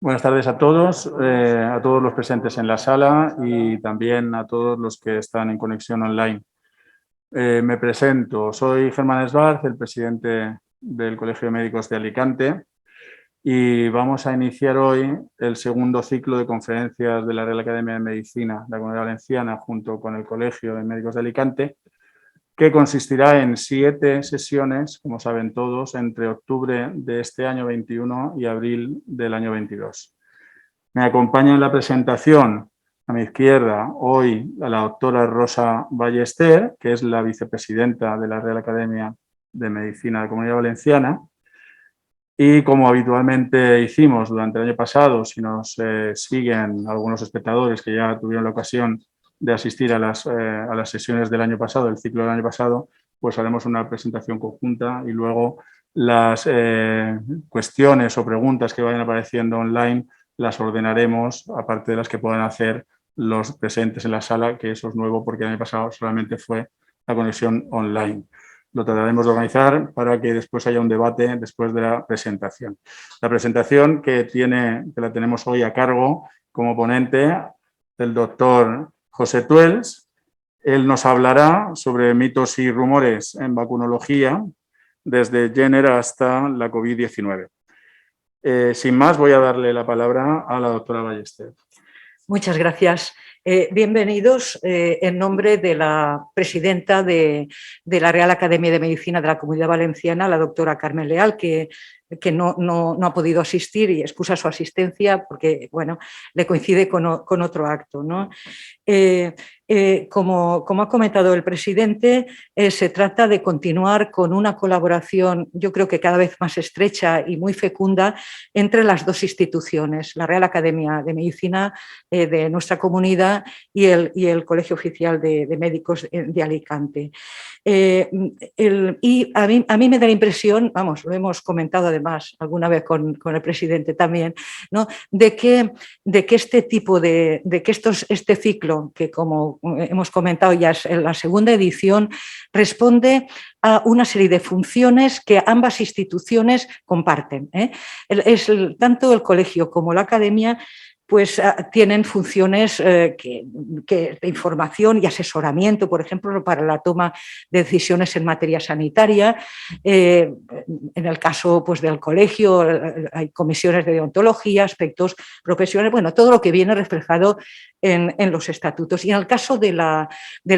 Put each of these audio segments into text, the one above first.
Buenas tardes a todos los presentes en la sala y también a todos los que están en conexión online. Me presento, soy Germán Esbarz, el presidente del Colegio de Médicos de Alicante, y vamos a iniciar hoy el segundo ciclo de conferencias de la Real Academia de Medicina de la Comunidad Valenciana junto con el Colegio de Médicos de Alicante, que consistirá en 7 sesiones, como saben todos, entre octubre de este año 21 y abril del año 22. Me acompaña en la presentación, a mi izquierda, hoy la doctora Rosa Ballester, que es la vicepresidenta de la Real Academia de Medicina de la Comunidad Valenciana. Y como habitualmente hicimos durante el año pasado, si nos siguen algunos espectadores que ya tuvieron la ocasión de asistir a las sesiones del año pasado, el ciclo del año pasado, pues haremos una presentación conjunta y luego las cuestiones o preguntas que vayan apareciendo online las ordenaremos, aparte de las que puedan hacer los presentes en la sala, que eso es nuevo porque el año pasado solamente fue la conexión online. Lo trataremos de organizar para que después haya un debate después de la presentación. La presentación que la tenemos hoy a cargo como ponente del doctor José Tuels. Él nos hablará sobre mitos y rumores en vacunología, desde Jenner hasta la COVID-19. Sin más, voy a darle la palabra a la doctora Ballester. Muchas gracias. Bienvenidos en nombre de la presidenta de la Real Academia de Medicina de la Comunidad Valenciana, la doctora Carmen Leal, que no ha podido asistir y excusa su asistencia porque, bueno, le coincide con otro acto, ¿no? Como ha comentado el presidente, se trata de continuar con una colaboración, yo creo que cada vez más estrecha y muy fecunda entre las dos instituciones, la Real Academia de Medicina de nuestra comunidad y el Colegio Oficial de Médicos de Alicante. Y a mí me da la impresión, vamos, lo hemos comentado además alguna vez con el presidente también, ¿no? de que este ciclo, que como hemos comentado ya es la segunda edición, responde a una serie de funciones que ambas instituciones comparten. Tanto el colegio como la academia pues tienen funciones de información y asesoramiento, por ejemplo, para la toma de decisiones en materia sanitaria. En el caso pues, del colegio hay comisiones de deontología, aspectos profesionales, bueno, todo lo que viene reflejado en los estatutos. Y en el caso de la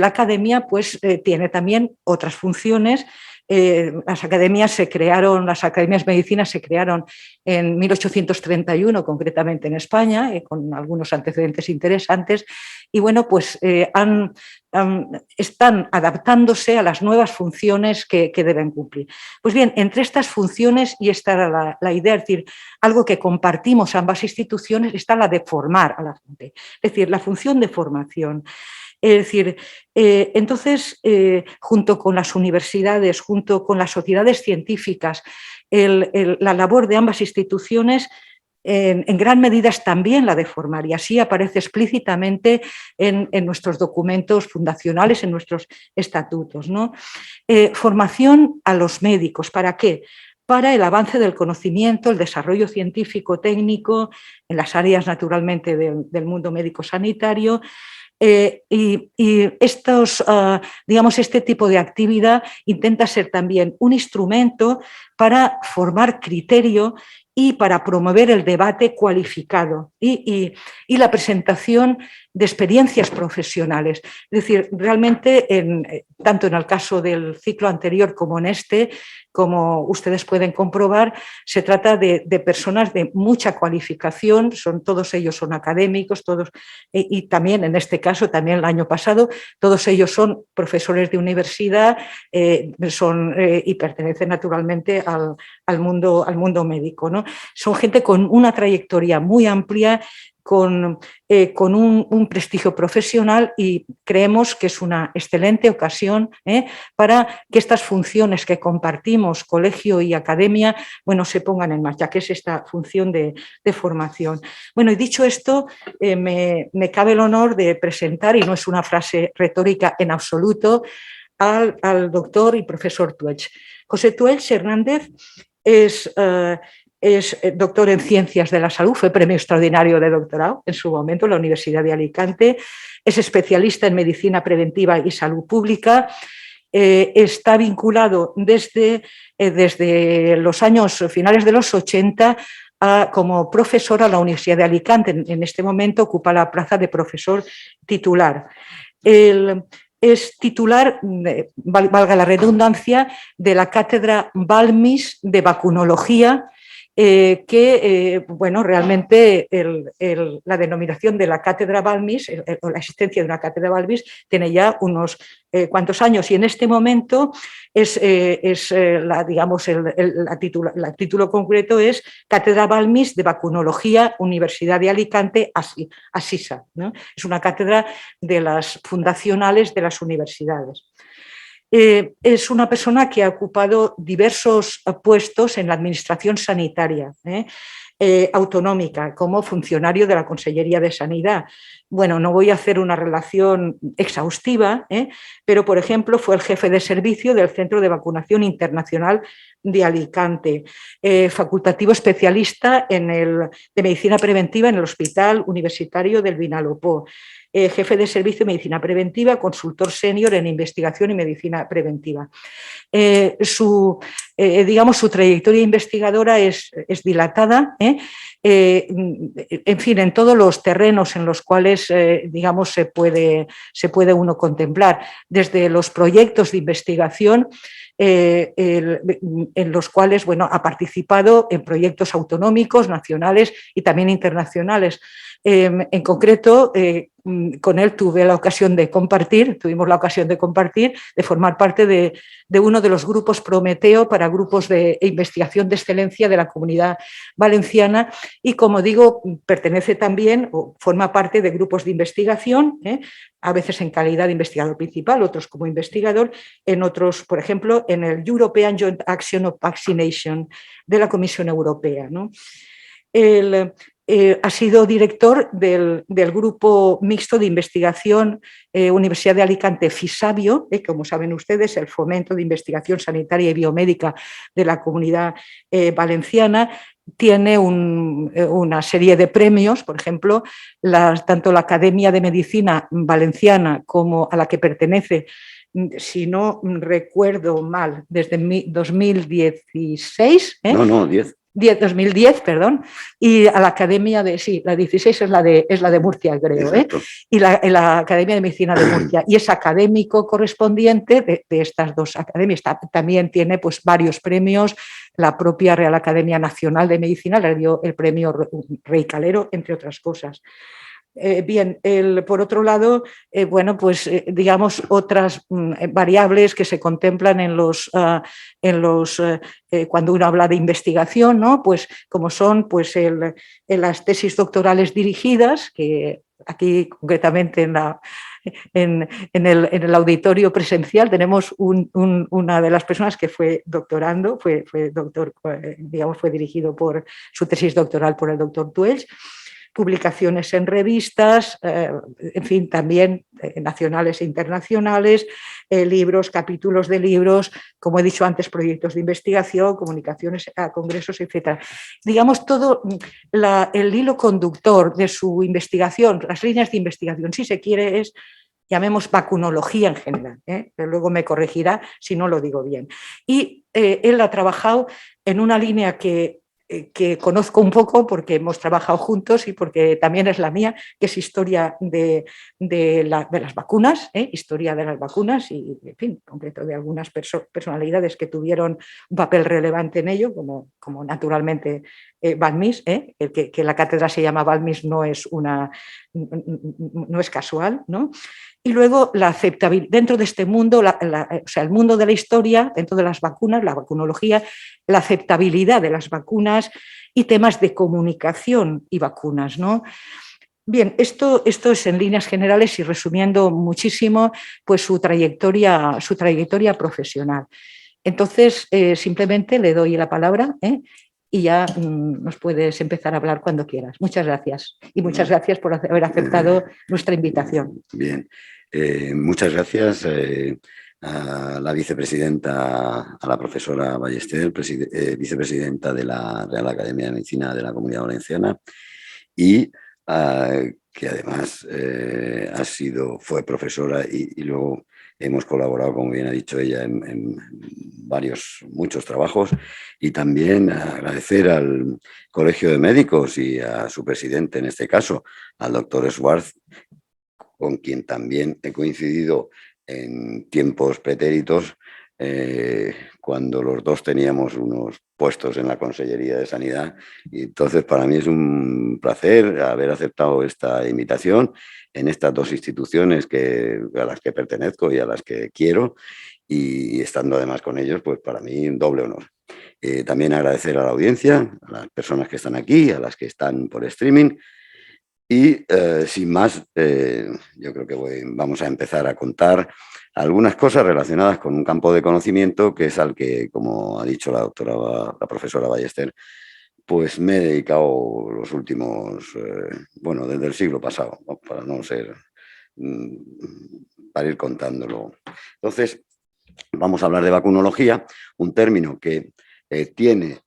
academia, pues tiene también otras funciones. Las academias de medicina se crearon en 1831, concretamente en España, con algunos antecedentes interesantes, y bueno, pues están adaptándose a las nuevas funciones que deben cumplir. Pues bien, entre estas funciones, y esta era la idea, es decir, algo que compartimos ambas instituciones, está la de formar a la gente, es decir, la función de formación. Es decir, entonces, junto con las universidades, junto con las sociedades científicas, la labor de ambas instituciones en gran medida es también la de formar, y así aparece explícitamente en nuestros documentos fundacionales, en nuestros estatutos, ¿no? Formación a los médicos, ¿para qué? Para el avance del conocimiento, el desarrollo científico, técnico, en las áreas naturalmente del mundo médico-sanitario. Y este tipo de actividad intenta ser también un instrumento para formar criterio y para promover el debate cualificado y la presentación de experiencias profesionales. Es decir, realmente, tanto en el caso del ciclo anterior como en este, como ustedes pueden comprobar, se trata de personas de mucha cualificación, todos ellos son académicos, y también en este caso, también el año pasado, todos ellos son profesores de universidad y pertenecen naturalmente al mundo médico, ¿no? Son gente con una trayectoria muy amplia, con un prestigio profesional, y creemos que es una excelente ocasión para que estas funciones que compartimos, colegio y academia, bueno, se pongan en marcha, que es esta función de formación. Bueno, y dicho esto, me cabe el honor de presentar, y no es una frase retórica en absoluto, al doctor y profesor Tuels. José Tuels Hernández es es doctor en Ciencias de la Salud, fue premio extraordinario de doctorado en su momento en la Universidad de Alicante, es especialista en Medicina Preventiva y Salud Pública, está vinculado desde los años finales de los 80 como profesor a la Universidad de Alicante. En este momento ocupa la plaza de profesor titular. Es titular, valga la redundancia, de la Cátedra Balmis de Vacunología, bueno, realmente la denominación de la Cátedra Balmis, o la existencia de una Cátedra Balmis, tiene ya unos cuantos años, y en este momento digamos, el título concreto es Cátedra Balmis de Vacunología, Universidad de Alicante, ASISA, ¿no? Es una cátedra de las fundacionales de las universidades. Es una persona que ha ocupado diversos puestos en la administración sanitaria autonómica, como funcionario de la Consellería de Sanidad. Bueno, no voy a hacer una relación exhaustiva, pero, por ejemplo, fue el jefe de servicio del Centro de Vacunación Internacional de Alicante, facultativo especialista de Medicina Preventiva en el Hospital Universitario del Vinalopó, jefe de servicio de Medicina Preventiva, consultor senior en Investigación y Medicina Preventiva. Digamos, su trayectoria investigadora es dilatada, en fin, en todos los terrenos en los cuales, digamos, se puede uno contemplar, desde los proyectos de investigación en los cuales, bueno, ha participado en proyectos autonómicos, nacionales y también internacionales. En concreto, con él tuvimos la ocasión de compartir, de formar parte de uno de los grupos Prometeo para grupos de investigación de excelencia de la Comunidad Valenciana, y, como digo, pertenece también o forma parte de grupos de investigación, a veces en calidad de investigador principal, otros como investigador, en otros, por ejemplo, en el European Joint Action of Vaccination de la Comisión Europea, ¿no? Ha sido director del grupo mixto de investigación Universidad de Alicante FISABIO, como saben ustedes, el fomento de investigación sanitaria y biomédica de la Comunidad Valenciana. Tiene una serie de premios, por ejemplo, tanto la Academia de Medicina Valenciana como a la que pertenece, si no recuerdo mal, desde 2016. 2010, perdón, y a la Academia de, sí, la 16 es la de Murcia, creo, y la Academia de Medicina de Murcia, y es académico correspondiente de estas dos academias. También tiene, pues, varios premios. La propia Real Academia Nacional de Medicina le dio el premio Rey Calero, entre otras cosas. Bien, por otro lado, bueno, pues digamos, otras variables que se contemplan cuando uno habla de investigación, ¿no? Pues como son, pues, las tesis doctorales dirigidas, que aquí concretamente en el auditorio presencial tenemos una de las personas que fue doctorando, fue doctor, digamos, fue dirigido por su tesis doctoral por el doctor Tuells. Publicaciones en revistas, en fin, también nacionales e internacionales, libros, capítulos de libros, como he dicho antes, proyectos de investigación, comunicaciones a congresos, etc. Digamos, todo el hilo conductor de su investigación, las líneas de investigación, si se quiere, es, llamemos, vacunología en general, pero luego me corregirá si no lo digo bien. Y él ha trabajado en una línea que conozco un poco porque hemos trabajado juntos y porque también es la mía, que es historia de las vacunas, historia de las vacunas y, en fin, en concreto de algunas personalidades que tuvieron un papel relevante en ello, como naturalmente Balmis, que la cátedra se llama Balmis no es casual, ¿no? Y luego la aceptabilidad dentro de este mundo, o sea, el mundo de la historia, dentro de las vacunas, la vacunología, la aceptabilidad de las vacunas y temas de comunicación y vacunas, ¿no? Bien, esto es en líneas generales y resumiendo muchísimo, pues su trayectoria profesional. Entonces, simplemente le doy la palabra y ya nos puedes empezar a hablar cuando quieras. Muchas gracias. Y muchas gracias por haber aceptado nuestra invitación. Bien, muchas gracias, a la vicepresidenta, a la profesora Ballester, vicepresidenta de la Real Academia de Medicina de la Comunidad Valenciana, y que además fue profesora y luego hemos colaborado, como bien ha dicho ella, en muchos trabajos. Y también agradecer al Colegio de Médicos y a su presidente, en este caso, al doctor Schwartz, con quien también he coincidido en tiempos pretéritos, cuando los dos teníamos unos puestos en la Consellería de Sanidad. Y entonces para mí es un placer haber aceptado esta invitación en estas dos instituciones a las que pertenezco y a las que quiero, y estando además con ellos, pues para mí un doble honor. También agradecer a la audiencia, a las personas que están aquí, a las que están por streaming. Y sin más, yo creo que vamos a empezar a contar algunas cosas relacionadas con un campo de conocimiento que es al que, como ha dicho la profesora Ballester, pues me he dedicado los últimos, desde el siglo pasado, ¿no? Para no ser, para ir contándolo. Entonces, vamos a hablar de vacunología, un término que tiene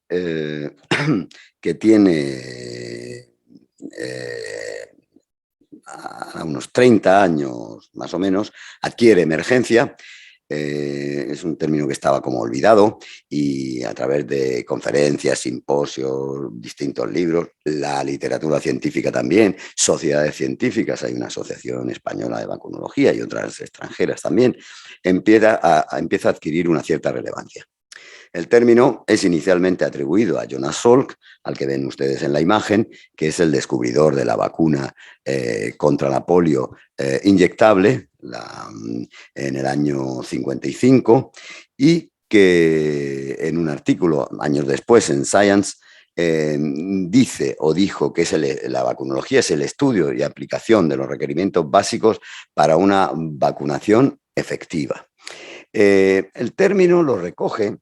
a unos 30 años más o menos, adquiere emergencia. Es un término que estaba como olvidado, y a través de conferencias, simposios, distintos libros, la literatura científica también, sociedades científicas, hay una asociación española de vacunología y otras extranjeras también, empieza a adquirir una cierta relevancia. El término es inicialmente atribuido a Jonas Salk, al que ven ustedes en la imagen, que es el descubridor de la vacuna contra la polio inyectable en el año 55, y que en un artículo años después en Science dijo que la vacunología es el estudio y aplicación de los requerimientos básicos para una vacunación efectiva. El término lo recoge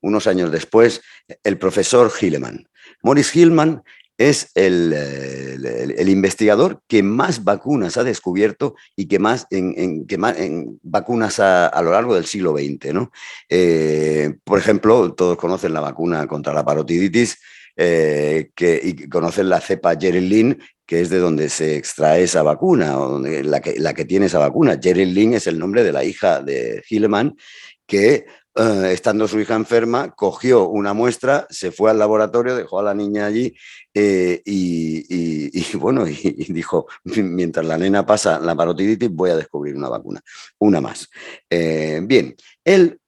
unos años después el profesor Hilleman. Maurice Hilleman es el investigador que más vacunas ha descubierto y que más en vacunas a lo largo del siglo XX, ¿no? Por ejemplo, todos conocen la vacuna contra la parotiditis, y conocen la cepa Gerald Lynn, que es de donde se extrae esa vacuna, o la que tiene esa vacuna. Gerald Lynn es el nombre de la hija de Hilleman, que estando su hija enferma, cogió una muestra, se fue al laboratorio, dejó a la niña allí y dijo, mientras la nena pasa la parotiditis, voy a descubrir una vacuna, una más. Bien, él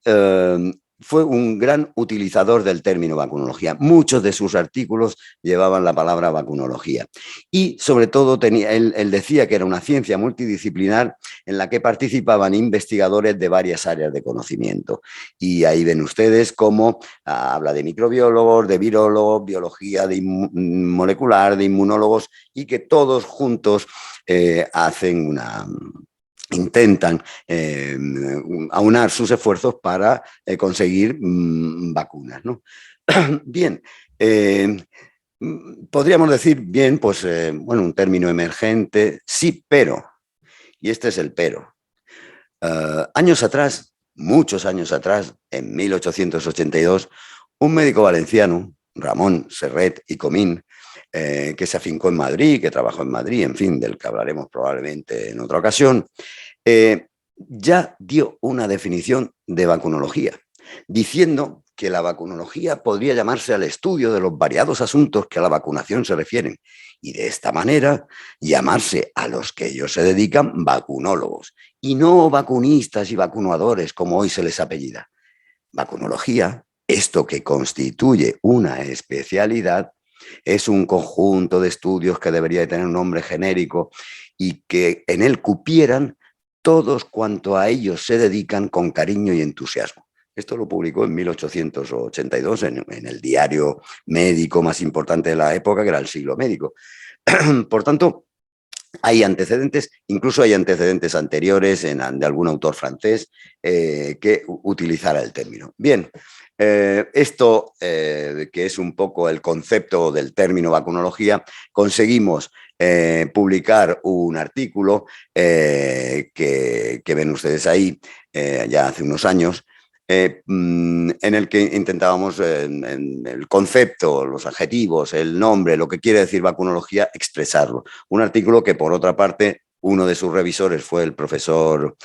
fue un gran utilizador del término vacunología. Muchos de sus artículos llevaban la palabra vacunología. Y sobre todo él decía que era una ciencia multidisciplinar en la que participaban investigadores de varias áreas de conocimiento. Y ahí ven ustedes cómo habla de microbiólogos, de virólogos, biología molecular, de inmunólogos, y que todos juntos intentan aunar sus esfuerzos para conseguir vacunas, ¿no? Bien, podríamos decir, bien, pues, un término emergente, sí, pero, y este es el pero. Años atrás, muchos años atrás, en 1882, un médico valenciano, Ramón Serret y Comín, que se afincó en Madrid, que trabajó en Madrid, en fin, del que hablaremos probablemente en otra ocasión, ya dio una definición de vacunología, diciendo que la vacunología podría llamarse al estudio de los variados asuntos que a la vacunación se refieren, y de esta manera llamarse a los que ellos se dedican vacunólogos, y no vacunistas y vacunadores como hoy se les apellida. Vacunología, esto que constituye una especialidad, es un conjunto de estudios que debería de tener un nombre genérico y que en él cupieran todos cuanto a ellos se dedican con cariño y entusiasmo. Esto lo publicó en 1882 en el diario médico más importante de la época, que era el Siglo Médico. Por tanto, hay antecedentes, incluso hay antecedentes anteriores de algún autor francés que utilizara el término. Bien, esto que es un poco el concepto del término vacunología, conseguimos publicar un artículo que ven ustedes ahí, ya hace unos años, en el que intentábamos en el concepto, los adjetivos, el nombre, lo que quiere decir vacunología, expresarlo. Un artículo que, por otra parte, uno de sus revisores fue el profesor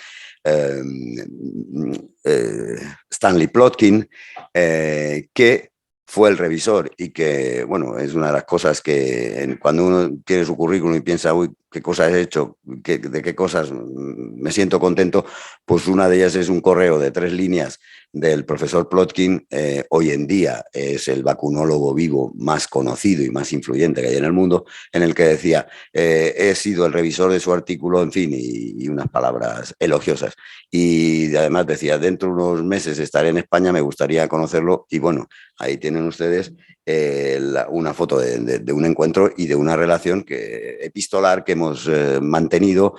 Stanley Plotkin, que fue el revisor y que, bueno, es una de las cosas que cuando uno tiene su currículum y piensa, uy, qué cosas he hecho, de qué cosas me siento contento, pues una de ellas es un correo de 3 líneas del profesor Plotkin. Hoy en día es el vacunólogo vivo más conocido y más influyente que hay en el mundo, en el que decía, he sido el revisor de su artículo, en fin, y unas palabras elogiosas. Y además decía, dentro de unos meses estaré en España, me gustaría conocerlo, y bueno, ahí tienen ustedes una foto de un encuentro y de una relación epistolar que hemos mantenido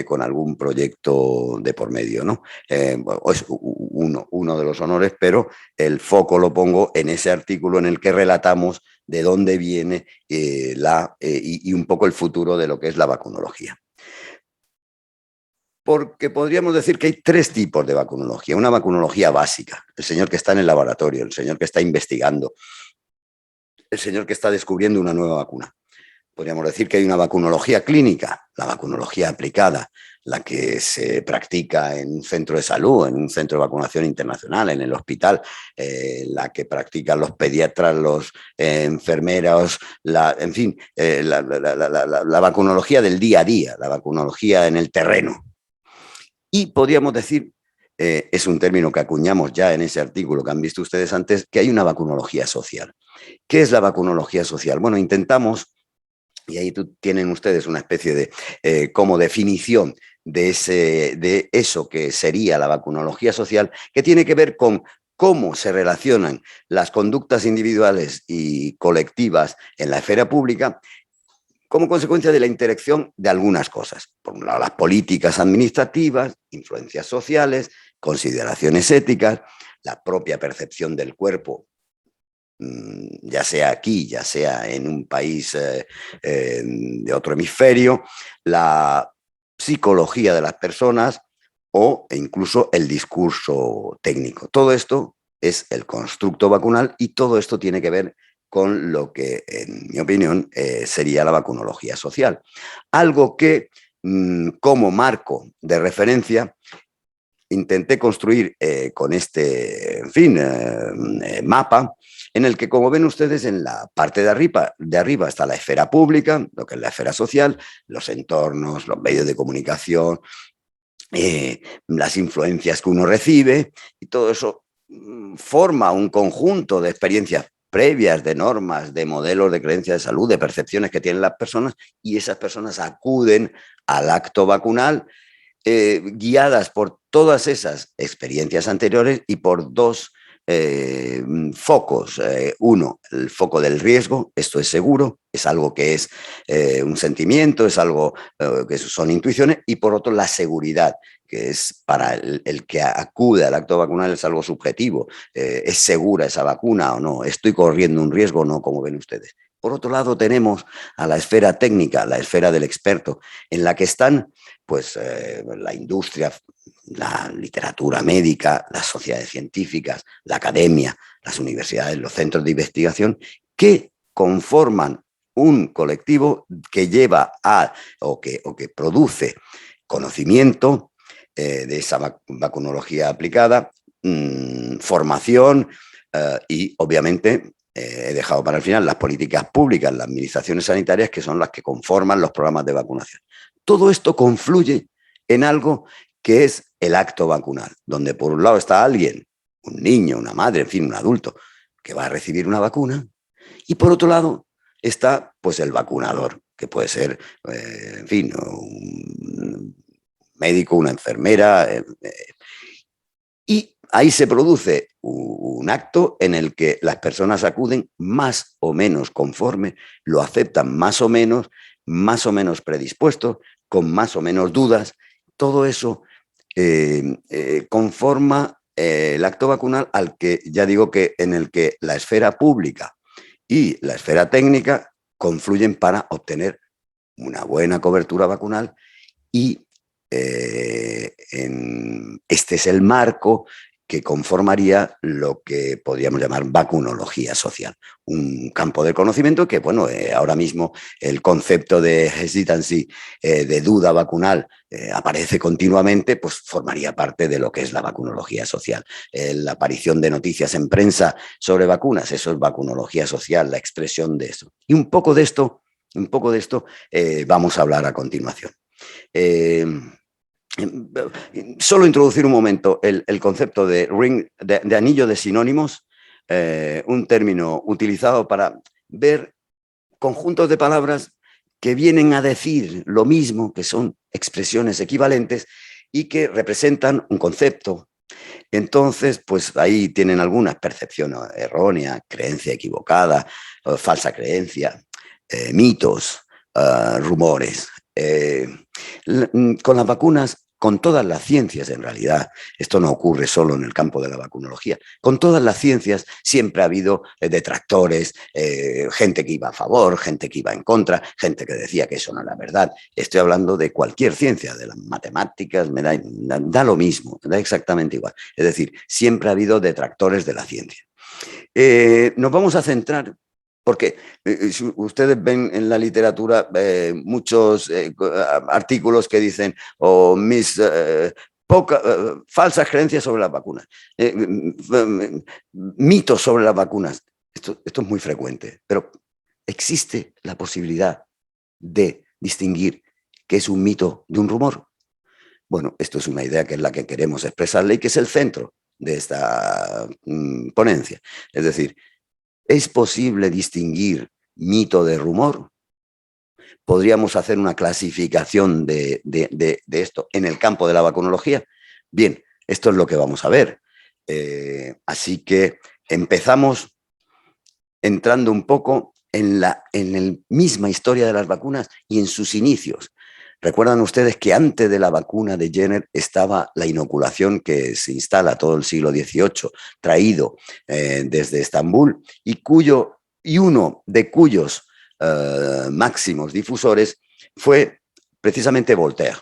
con algún proyecto de por medio, ¿no? Es uno de los honores, pero el foco lo pongo en ese artículo en el que relatamos de dónde viene y un poco el futuro de lo que es la vacunología. Porque podríamos decir que hay 3 tipos de vacunología. Una vacunología básica, el señor que está en el laboratorio, el señor que está investigando, el señor que está descubriendo una nueva vacuna. Podríamos decir que hay una vacunología clínica, la vacunología aplicada, la que se practica en un centro de salud, en un centro de vacunación internacional, en el hospital, la que practican los pediatras, los enfermeros, en fin, la vacunología del día a día, la vacunología en el terreno. Y podríamos decir, es un término que acuñamos ya en ese artículo que han visto ustedes antes, que hay una vacunología social. ¿Qué es la vacunología social? Bueno, intentamos, y ahí tienen ustedes una especie de como definición de eso que sería la vacunología social, que tiene que ver con cómo se relacionan las conductas individuales y colectivas en la esfera pública como consecuencia de la interacción de algunas cosas. Por un lado, las políticas administrativas, influencias sociales, consideraciones éticas, la propia percepción del cuerpo, ya sea aquí, ya sea en un país de otro hemisferio, la psicología de las personas e incluso el discurso técnico. Todo esto es el constructo vacunal y todo esto tiene que ver con lo que, en mi opinión, sería la vacunología social. Algo que, como marco de referencia, intenté construir con este, en fin, mapa, en el que, como ven ustedes, en la parte de arriba está la esfera pública, lo que es la esfera social, los entornos, los medios de comunicación, las influencias que uno recibe, y todo eso forma un conjunto de experiencias previas, de normas, de modelos de creencia de salud, de percepciones que tienen las personas, y esas personas acuden al acto vacunal guiadas por todas esas experiencias anteriores y por 2 focos. Uno, el foco del riesgo, esto es seguro, es algo que es un sentimiento, es algo que son intuiciones, y por otro, la seguridad, que es para el que acude al acto vacunal, es algo subjetivo. ¿Es segura esa vacuna o no? ¿Estoy corriendo un riesgo o no, como ven ustedes? Por otro lado, tenemos a la esfera técnica, la esfera del experto, en la que están pues, la industria, la literatura médica, las sociedades científicas, la academia, las universidades, los centros de investigación, que conforman un colectivo que lleva o que produce conocimiento de esa vacunología aplicada, formación y, obviamente, he dejado para el final las políticas públicas, las administraciones sanitarias, que son las que conforman los programas de vacunación. Todo esto confluye en algo que es el acto vacunal, donde por un lado está alguien, un niño, una madre, en fin, un adulto, que va a recibir una vacuna, y por otro lado está pues el vacunador, que puede ser, en fin, un médico, una enfermera, y ahí se produce un acto en el que las personas acuden más o menos conforme, lo aceptan más o menos predispuestos, con más o menos dudas. Todo eso conforma el acto vacunal, al que ya digo que en el que la esfera pública y la esfera técnica confluyen para obtener una buena cobertura vacunal y este es el marco que conformaría lo que podríamos llamar vacunología social, un campo de conocimiento que, bueno, ahora mismo el concepto de hesitancy, de duda vacunal, aparece continuamente, pues formaría parte de lo que es la vacunología social. La aparición de noticias en prensa sobre vacunas, eso es vacunología social, la expresión de eso. Y un poco de esto vamos a hablar a continuación. Solo introducir un momento el concepto de ring, de anillo de sinónimos, un término utilizado para ver conjuntos de palabras que vienen a decir lo mismo, que son expresiones equivalentes y que representan un concepto. Entonces, pues ahí tienen algunas: percepción errónea, creencia equivocada, falsa creencia, mitos, rumores. Con las vacunas, con todas las ciencias en realidad, esto no ocurre solo en el campo de la vacunología, con todas las ciencias siempre ha habido detractores, gente que iba a favor, gente que iba en contra, gente que decía que eso no era verdad. Estoy hablando de cualquier ciencia, de las matemáticas, da lo mismo, da exactamente igual. Es decir, siempre ha habido detractores de la ciencia. Nos vamos a centrar, porque ustedes ven en la literatura muchos artículos que dicen falsas creencias sobre las vacunas, mitos sobre las vacunas. Esto es muy frecuente, pero existe la posibilidad de distinguir qué es un mito de un rumor. Bueno, esto es una idea que es la que queremos expresarle y que es el centro de esta ponencia. Es decir, ¿es posible distinguir mito de rumor? ¿Podríamos hacer una clasificación de esto en el campo de la vacunología? Bien, esto es lo que vamos a ver. Así que empezamos entrando un poco en la misma historia de las vacunas y en sus inicios. Recuerdan ustedes que antes de la vacuna de Jenner estaba la inoculación que se instala todo el siglo XVIII, traído desde Estambul y uno de cuyos máximos difusores fue precisamente Voltaire.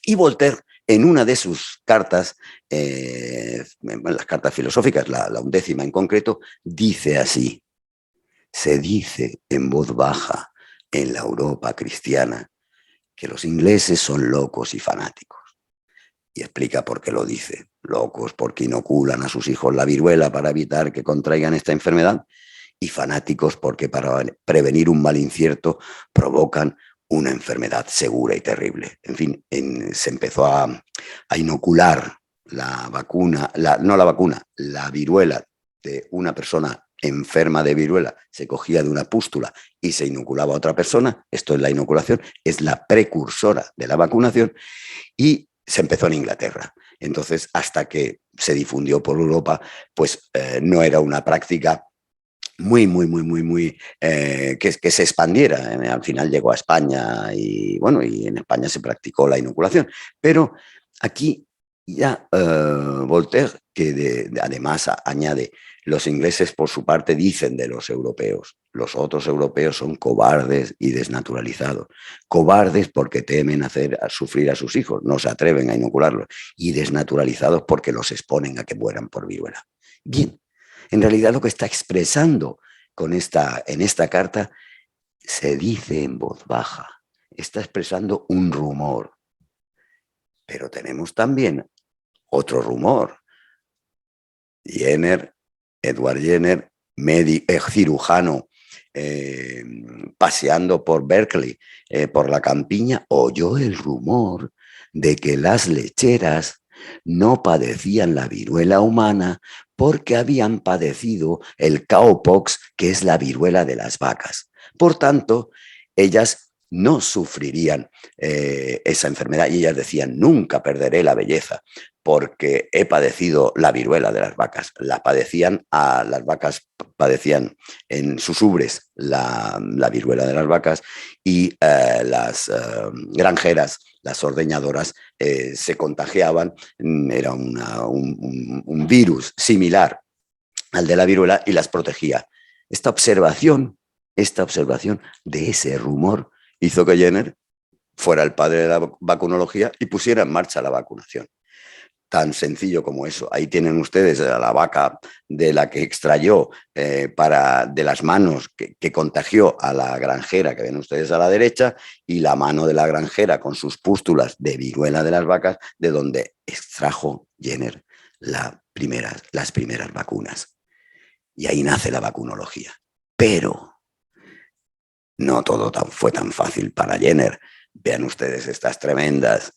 Y Voltaire, en una de sus cartas, las cartas filosóficas, la 11ª en concreto, dice así: se dice en voz baja en la Europa cristiana que los ingleses son locos y fanáticos. Y explica por qué lo dice. Locos porque inoculan a sus hijos la viruela para evitar que contraigan esta enfermedad, y fanáticos porque para prevenir un mal incierto provocan una enfermedad segura y terrible. En fin, se empezó a inocular la vacuna, la viruela de una persona enferma de viruela, se cogía de una pústula y se inoculaba a otra persona. Esto es la inoculación, es la precursora de la vacunación, y se empezó en Inglaterra. Entonces, hasta que se difundió por Europa, pues no era una práctica que se expandiera. Al final llegó a España y, bueno, y en España se practicó la inoculación. Pero aquí ya Voltaire, que además añade: los ingleses por su parte dicen de los europeos, los otros europeos son cobardes y desnaturalizados. Cobardes porque temen hacer sufrir a sus hijos, no se atreven a inocularlos, y desnaturalizados porque los exponen a que mueran por viruela. Bien, en realidad lo que está expresando en esta carta se dice en voz baja, está expresando un rumor. Pero tenemos también otro rumor. Edward Jenner, cirujano, paseando por Berkeley, por la campiña, oyó el rumor de que las lecheras no padecían la viruela humana porque habían padecido el cowpox, que es la viruela de las vacas. Por tanto, ellas no sufrirían esa enfermedad, y ellas decían: nunca perderé la belleza porque he padecido la viruela de las vacas. Las vacas padecían en sus ubres la viruela de las vacas, y las granjeras, las ordeñadoras, se contagiaban. Era un virus similar al de la viruela y las protegía. Esta observación de ese rumor hizo que Jenner fuera el padre de la vacunología y pusiera en marcha la vacunación. Tan sencillo como eso. Ahí tienen ustedes a la vaca de la que extrayó de las manos que contagió a la granjera que ven ustedes a la derecha, y la mano de la granjera con sus pústulas de viruela de las vacas, de donde extrajo Jenner las primeras vacunas. Y ahí nace la vacunología. Pero no todo fue tan fácil para Jenner. Vean ustedes estas tremendas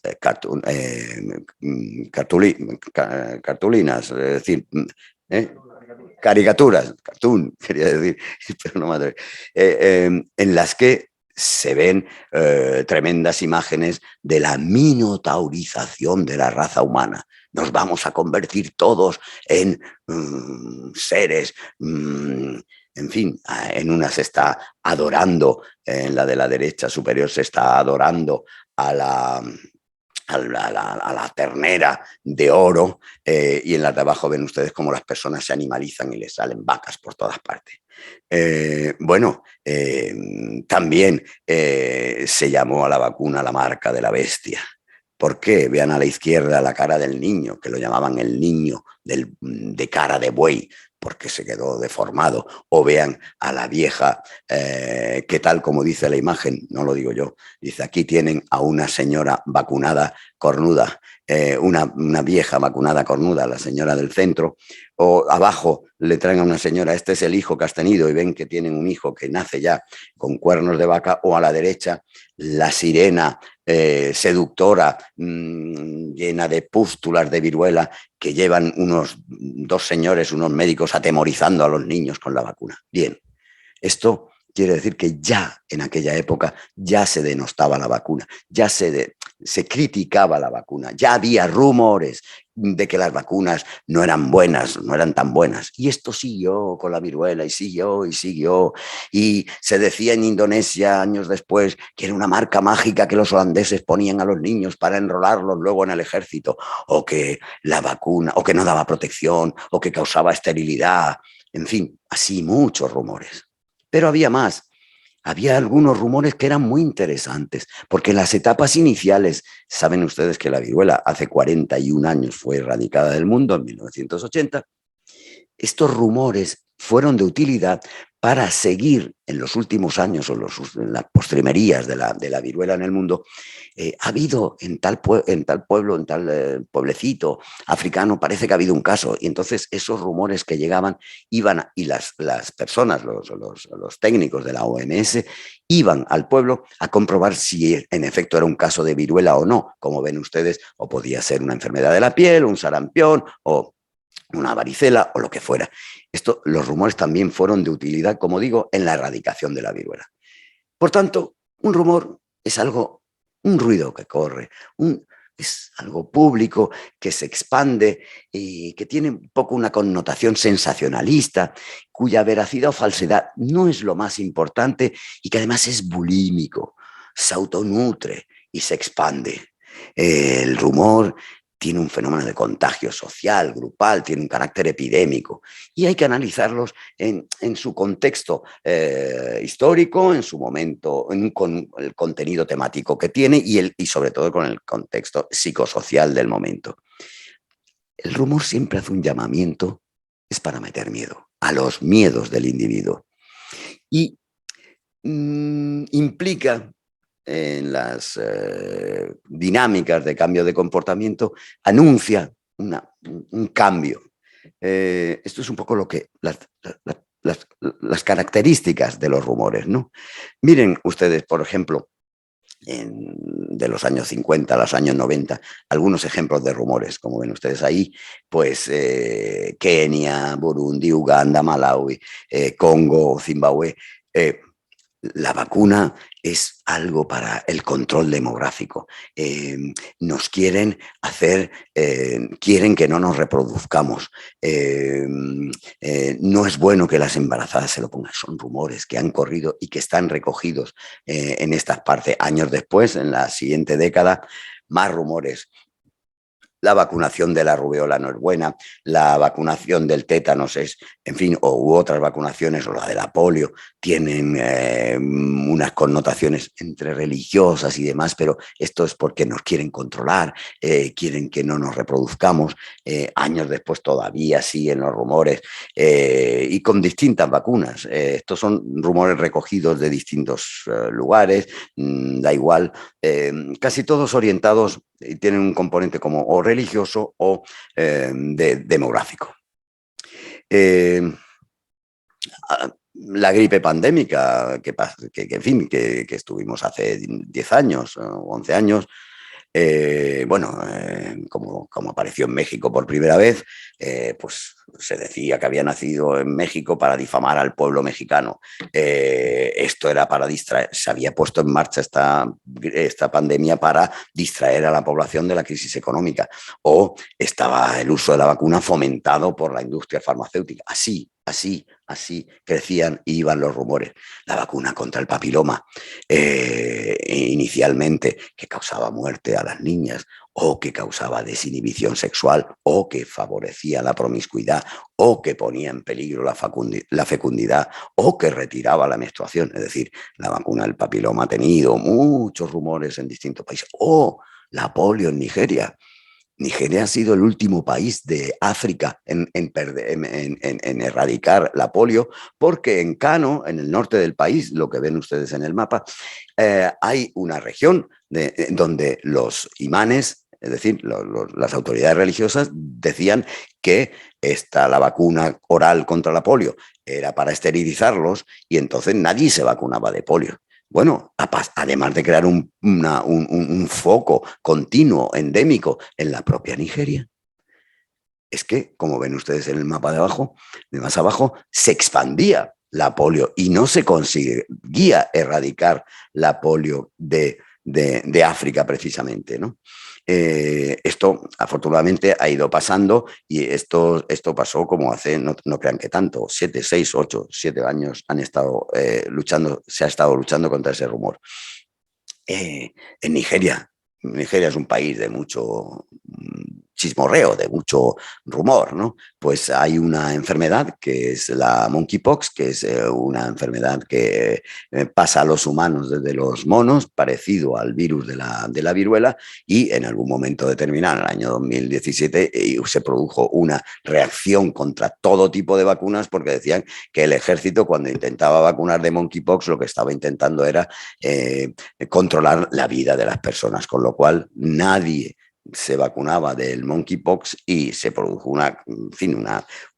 cartulinas, es decir, caricaturas, cartoon, quería decir, pero no madre, en las que se ven tremendas imágenes de la minotaurización de la raza humana. Nos vamos a convertir todos en seres... en fin, en una se está adorando, en la de la derecha superior se está adorando a la ternera de oro, y en la de abajo ven ustedes cómo las personas se animalizan y les salen vacas por todas partes. También se llamó a la vacuna la marca de la bestia. ¿Por qué? Vean a la izquierda la cara del niño, que lo llamaban el niño de cara de buey, porque se quedó deformado. O vean a la vieja, que tal como dice la imagen, no lo digo yo, dice: aquí tienen a una señora vacunada cornuda, una vieja vacunada cornuda, la señora del centro. O abajo le traen a una señora: este es el hijo que has tenido, y ven que tienen un hijo que nace ya con cuernos de vaca. O a la derecha la sirena seductora, llena de pústulas de viruela, que llevan dos señores, unos médicos, atemorizando a los niños con la vacuna. Bien, esto quiere decir que ya en aquella época ya se denostaba la vacuna, ya se criticaba la vacuna, ya había rumores de que las vacunas no eran buenas, no eran tan buenas. Y esto siguió con la viruela, y siguió, y se decía en Indonesia años después que era una marca mágica que los holandeses ponían a los niños para enrolarlos luego en el ejército, o que la vacuna, o que no daba protección, o que causaba esterilidad. En fin, así muchos rumores. Pero había más. Había algunos rumores que eran muy interesantes, porque en las etapas iniciales, saben ustedes que la viruela hace 41 años fue erradicada del mundo, en 1980. Estos rumores fueron de utilidad para seguir en los últimos años, o en las postrimerías de la viruela en el mundo. Ha habido en tal pueblo, en tal pueblecito africano, parece que ha habido un caso. Y entonces esos rumores que llegaban iban, y las personas, los técnicos de la OMS, iban al pueblo a comprobar si en efecto era un caso de viruela o no. Como ven ustedes, o podía ser una enfermedad de la piel, un sarampión, o una varicela, o lo que fuera. Los rumores también fueron de utilidad, como digo, en la erradicación de la viruela. Por tanto, un rumor es un ruido que corre, es algo público que se expande y que tiene un poco una connotación sensacionalista, cuya veracidad o falsedad no es lo más importante, y que además es bulímico, se autonutre y se expande. El rumor tiene un fenómeno de contagio social, grupal, tiene un carácter epidémico, y hay que analizarlos en su contexto histórico, en su momento, con el contenido temático que tiene, y sobre todo con el contexto psicosocial del momento. El rumor siempre hace un llamamiento, es para meter miedo, a los miedos del individuo, y implica en las dinámicas de cambio de comportamiento, anuncia un cambio. Esto es un poco lo que las características de los rumores, ¿no? Miren ustedes, por ejemplo, de los años 50 a los años 90, algunos ejemplos de rumores, como ven ustedes ahí, pues Kenia, Burundi, Uganda, Malawi, Congo, Zimbabue. La vacuna es algo para el control demográfico. Nos quieren quieren que no nos reproduzcamos. No es bueno que las embarazadas se lo pongan. Son rumores que han corrido y que están recogidos en estas partes. Años después, en la siguiente década, más rumores. la vacunación de la rubéola no es buena, la vacunación del tétanos es, en fin, u otras vacunaciones, o la de la polio, tienen unas connotaciones entre religiosas y demás, pero esto es porque nos quieren controlar, quieren que no nos reproduzcamos. Años después todavía siguen los rumores y con distintas vacunas. Estos son rumores recogidos de distintos lugares, da igual, casi todos orientados y tienen un componente como o religioso o demográfico. La gripe pandémica en fin, que estuvimos hace 10 años o 11 años, como apareció en México por primera vez, pues se decía que había nacido en México para difamar al pueblo mexicano. Esto era para distraer, se había puesto en marcha esta pandemia para distraer a la población de la crisis económica, o estaba el uso de la vacuna fomentado por la industria farmacéutica. Así crecían y iban los rumores. La vacuna contra el papiloma, inicialmente, que causaba muerte a las niñas, o que causaba desinhibición sexual, o que favorecía la promiscuidad, o que ponía en peligro la fecundidad, o que retiraba la menstruación. Es decir, la vacuna del papiloma ha tenido muchos rumores en distintos países. O la polio en Nigeria. Nigeria ha sido el último país de África en erradicar la polio, porque en Kano, en el norte del país, lo que ven ustedes en el mapa, hay una región donde los imanes, es decir, las autoridades religiosas, decían que la vacuna oral contra la polio era para esterilizarlos, y entonces nadie se vacunaba de polio. Bueno, además de crear un foco continuo, endémico, en la propia Nigeria, es que, como ven ustedes en el mapa de más abajo, se expandía la polio y no se conseguía erradicar la polio de África precisamente, ¿no? Esto afortunadamente ha ido pasando, y esto pasó como hace, no crean que tanto, 7 años se ha estado luchando contra ese rumor. En Nigeria es un país de mucho chismorreo, de mucho rumor, ¿no? Pues hay una enfermedad que es la monkeypox, que es una enfermedad que pasa a los humanos desde los monos, parecido al virus de la viruela, y en algún momento determinado, en el año 2017, se produjo una reacción contra todo tipo de vacunas, porque decían que el ejército, cuando intentaba vacunar de monkeypox, lo que estaba intentando era controlar la vida de las personas, con lo cual nadie se vacunaba del monkeypox y se produjo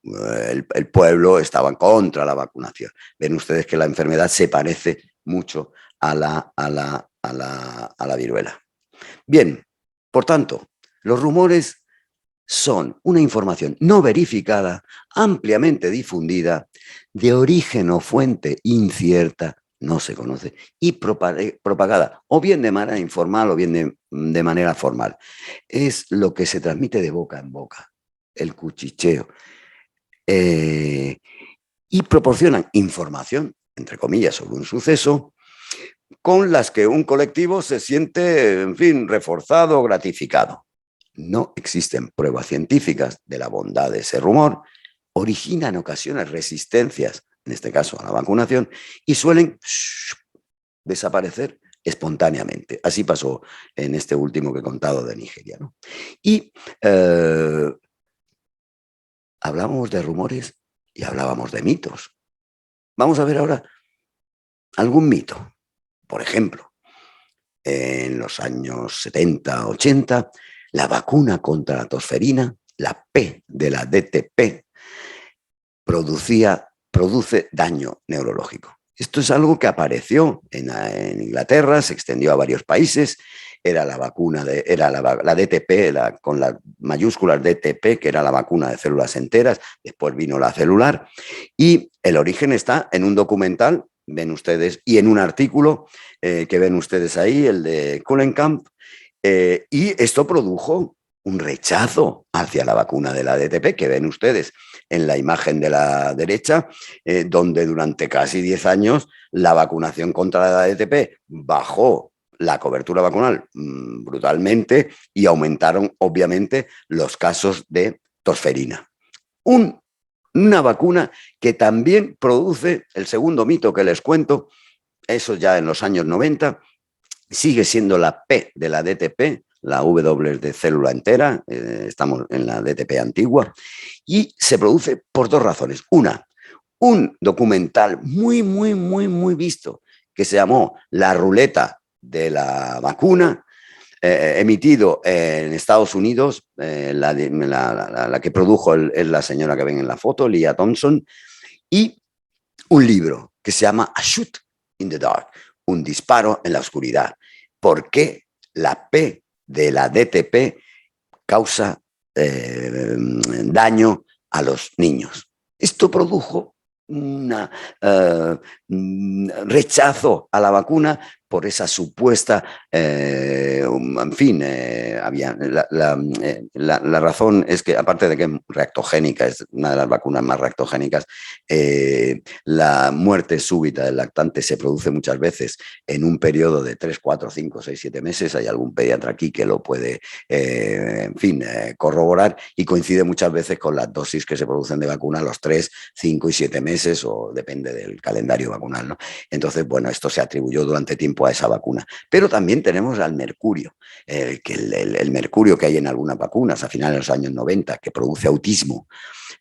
el pueblo estaba en contra de la vacunación. Ven ustedes que la enfermedad se parece mucho a la viruela. Bien, por tanto, los rumores son una información no verificada, ampliamente difundida, de origen o fuente incierta, no se conoce, y propagada o bien de manera informal o bien de manera formal. Es lo que se transmite de boca en boca, el cuchicheo. Y proporcionan información, entre comillas, sobre un suceso, con las que un colectivo se siente, en fin, reforzado o gratificado. No existen pruebas científicas de la bondad de ese rumor, origina en ocasiones resistencias, en este caso a la vacunación, y suelen desaparecer espontáneamente. Así pasó en este último que he contado de Nigeria, ¿no? Y hablábamos de rumores y hablábamos de mitos. Vamos a ver ahora algún mito. Por ejemplo, en los años 70, 80, la vacuna contra la tosferina, la P de la DTP, produce daño neurológico. Esto es algo que apareció en Inglaterra, se extendió a varios países. Era la vacuna, era la DTP, con las mayúsculas DTP, que era la vacuna de células enteras. Después vino la celular, y el origen está en un documental, ven ustedes, y en un artículo que ven ustedes ahí, el de Kuhlenkamp, y esto produjo un rechazo hacia la vacuna de la DTP, que ven ustedes en la imagen de la derecha, donde durante casi 10 años la vacunación contra la DTP bajó la cobertura vacunal brutalmente y aumentaron obviamente los casos de tosferina. Una vacuna que también produce, el segundo mito que les cuento, eso ya en los años 90, sigue siendo la P de la DTP, la W es de célula entera, estamos en la DTP antigua, y se produce por dos razones. Una, un documental muy visto que se llamó La ruleta de la vacuna, emitido en Estados Unidos, la que produjo es la señora que ven en la foto, Leah Thompson, y un libro que se llama A Shoot in the Dark, un disparo en la oscuridad. ¿Por qué la P de la DTP causa daño a los niños? Esto produjo un rechazo a la vacuna por esa supuesta, en fin, la razón es que, aparte de que es reactogénica, es una de las vacunas más reactogénicas, la muerte súbita del lactante se produce muchas veces en un periodo de 3, 4, 5, 6, 7 meses. Hay algún pediatra aquí que lo puede, en fin, corroborar, y coincide muchas veces con las dosis que se producen de vacuna a los 3, 5 y 7 meses, o depende del calendario vacunal, ¿no? Entonces, bueno, esto se atribuyó durante tiempo a esa vacuna. Pero también tenemos al mercurio, que el mercurio que hay en algunas vacunas a finales de los años 90, que produce autismo.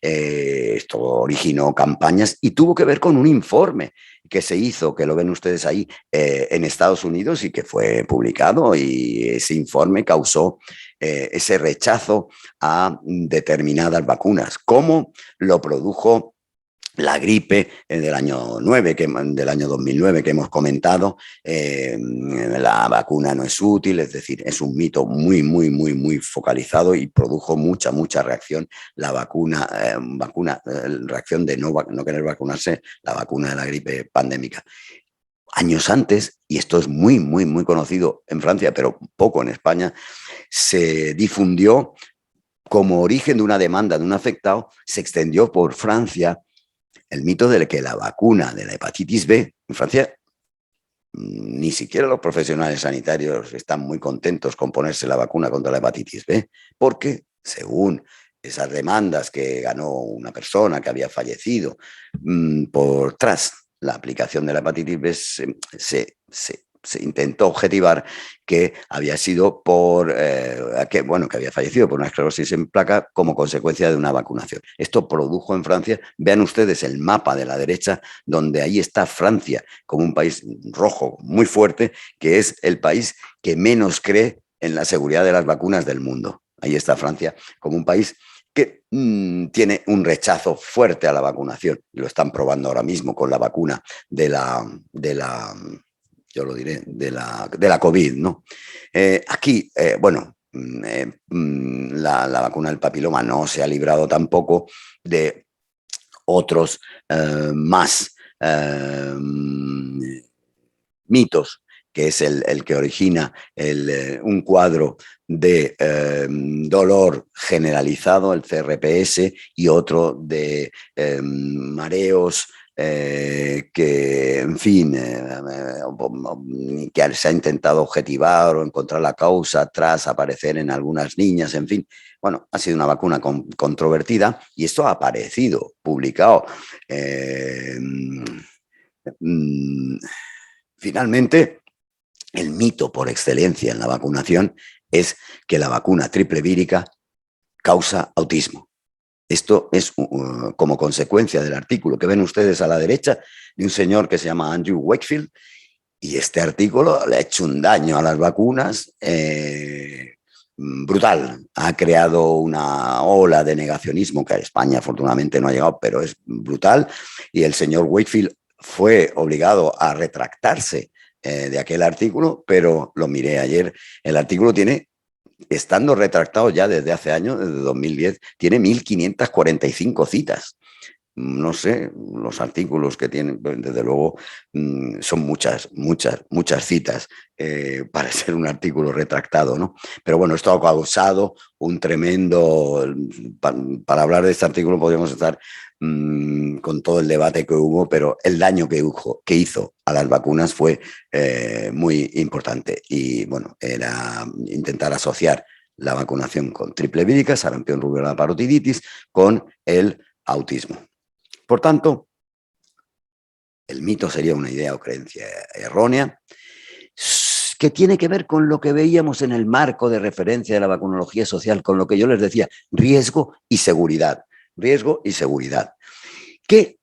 Esto originó campañas y tuvo que ver con un informe que se hizo, que lo ven ustedes ahí, en Estados Unidos, y que fue publicado, y ese informe causó ese rechazo a determinadas vacunas, como lo produjo la gripe del año 2009 que hemos comentado. La vacuna no es útil, es decir, es un mito muy focalizado, y produjo mucha reacción la vacuna, reacción de no querer vacunarse, la vacuna de la gripe pandémica. Años antes, y esto es muy conocido en Francia, pero poco en España, se difundió como origen de una demanda de un afectado, se extendió por Francia el mito de que la vacuna de la hepatitis B, en Francia, ni siquiera los profesionales sanitarios están muy contentos con ponerse la vacuna contra la hepatitis B, porque según esas demandas que ganó una persona que había fallecido tras la aplicación de la hepatitis B, se intentó objetivar que había sido que había fallecido por una esclerosis en placa como consecuencia de una vacunación. Esto produjo en Francia, vean ustedes el mapa de la derecha, donde ahí está Francia como un país rojo muy fuerte, que es el país que menos cree en la seguridad de las vacunas del mundo. Ahí está Francia como un país que tiene un rechazo fuerte a la vacunación. Lo están probando ahora mismo con la vacuna de la COVID, ¿no? Aquí, la vacuna del papiloma no se ha librado tampoco de otros más mitos, que es el que origina un cuadro de dolor generalizado, el CRPS, y otro de mareos, que, en fin, que se ha intentado objetivar o encontrar la causa tras aparecer en algunas niñas, en fin. Bueno, ha sido una vacuna controvertida, y esto ha aparecido publicado. Finalmente, el mito por excelencia en la vacunación es que la vacuna triple vírica causa autismo. Esto es como consecuencia del artículo que ven ustedes a la derecha, de un señor que se llama Andrew Wakefield, y este artículo le ha hecho un daño a las vacunas brutal. Ha creado una ola de negacionismo que a España afortunadamente no ha llegado, pero es brutal, y el señor Wakefield fue obligado a retractarse de aquel artículo, pero lo miré ayer. El artículo tiene, estando retractado ya desde hace años, desde 2010, tiene 1.545 citas. no sé, los artículos que tienen, desde luego, son muchas citas para ser un artículo retractado, ¿no? Pero bueno, esto ha causado un tremendo... Para hablar de este artículo podríamos estar con todo el debate que hubo, pero el daño que hizo a las vacunas fue muy importante. Y bueno, era intentar asociar la vacunación con triple vírica, sarampión, rubiola, parotiditis, con el autismo. Por tanto, el mito sería una idea o creencia errónea que tiene que ver con lo que veíamos en el marco de referencia de la vacunología social, con lo que yo les decía, riesgo y seguridad. Riesgo y seguridad. Que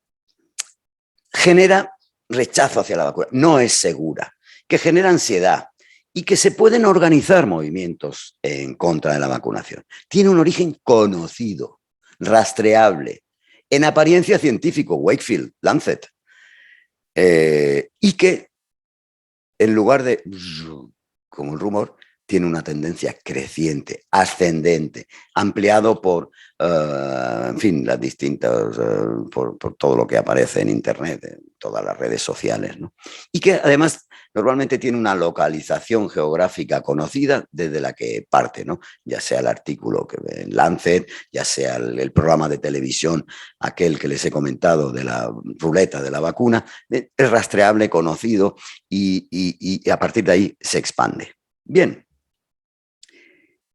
genera rechazo hacia la vacuna, no es segura, que genera ansiedad y que se pueden organizar movimientos en contra de la vacunación. Tiene un origen conocido, rastreable, en apariencia científico, Wakefield, Lancet, y que en lugar de, como el rumor, tiene una tendencia creciente, ascendente, ampliado por, en fin, las distintas, por todo lo que aparece en Internet, en todas las redes sociales, ¿no? Y que además normalmente tiene una localización geográfica conocida desde la que parte, ¿no? Ya sea el artículo que ve en Lancet, ya sea el programa de televisión, aquel que les he comentado de la ruleta de la vacuna, es rastreable, conocido y a partir de ahí se expande. Bien.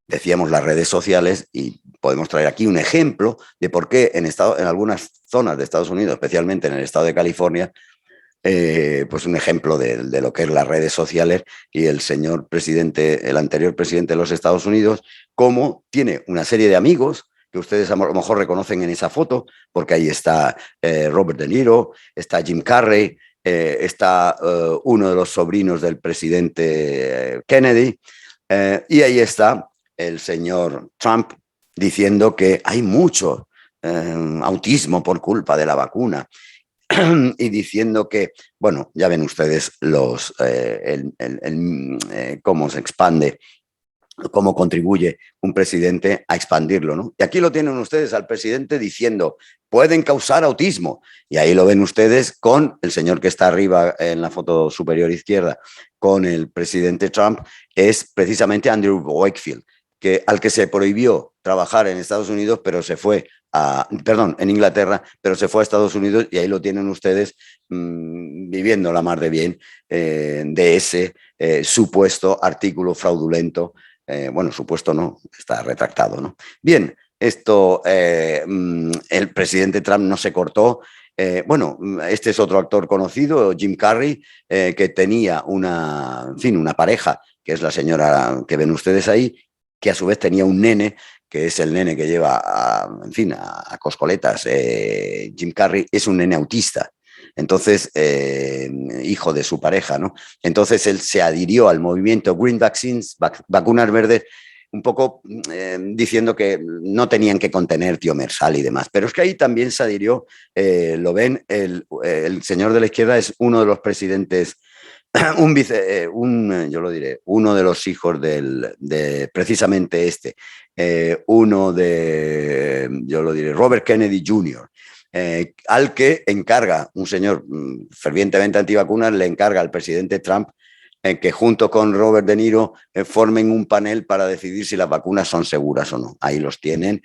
Decíamos las redes sociales y podemos traer aquí un ejemplo de por qué en algunas zonas de Estados Unidos, especialmente en el estado de California, pues un ejemplo de lo que es las redes sociales y el señor presidente, el anterior presidente de los Estados Unidos, cómo tiene una serie de amigos que ustedes a lo mejor reconocen en esa foto, porque ahí está Robert De Niro, está Jim Carrey, está uno de los sobrinos del presidente Kennedy, y ahí está el señor Trump diciendo que hay mucho autismo por culpa de la vacuna y diciendo que, bueno, ya ven ustedes cómo se expande, cómo contribuye un presidente a expandirlo, ¿no? Y aquí lo tienen ustedes al presidente diciendo, pueden causar autismo. Y ahí lo ven ustedes con el señor que está arriba en la foto superior izquierda, con el presidente Trump, es precisamente Andrew Wakefield, al que se prohibió trabajar en Estados Unidos, pero se fue en Inglaterra, pero se fue a Estados Unidos y ahí lo tienen ustedes viviendo la mar de bien de ese supuesto artículo fraudulento. Bueno, supuesto no, está retractado, ¿no? Bien, esto, el presidente Trump no se cortó. Bueno, este es otro actor conocido, Jim Carrey, que tenía una pareja, que es la señora que ven ustedes ahí, que a su vez tenía un nene, que es el nene que lleva a coscoletas. Jim Carrey es un nene autista, entonces, hijo de su pareja, ¿no? Entonces él se adhirió al movimiento Green Vaccines, vacunas verdes, un poco diciendo que no tenían que contener tiomersal y demás. Pero es que ahí también se adhirió, lo ven, el señor de la izquierda es uno de los presidentes, yo lo diré, uno de los hijos de precisamente uno de, yo lo diré, Robert Kennedy Jr., al que encarga un señor fervientemente antivacunas, le encarga al presidente Trump que junto con Robert De Niro formen un panel para decidir si las vacunas son seguras o no. Ahí los tienen.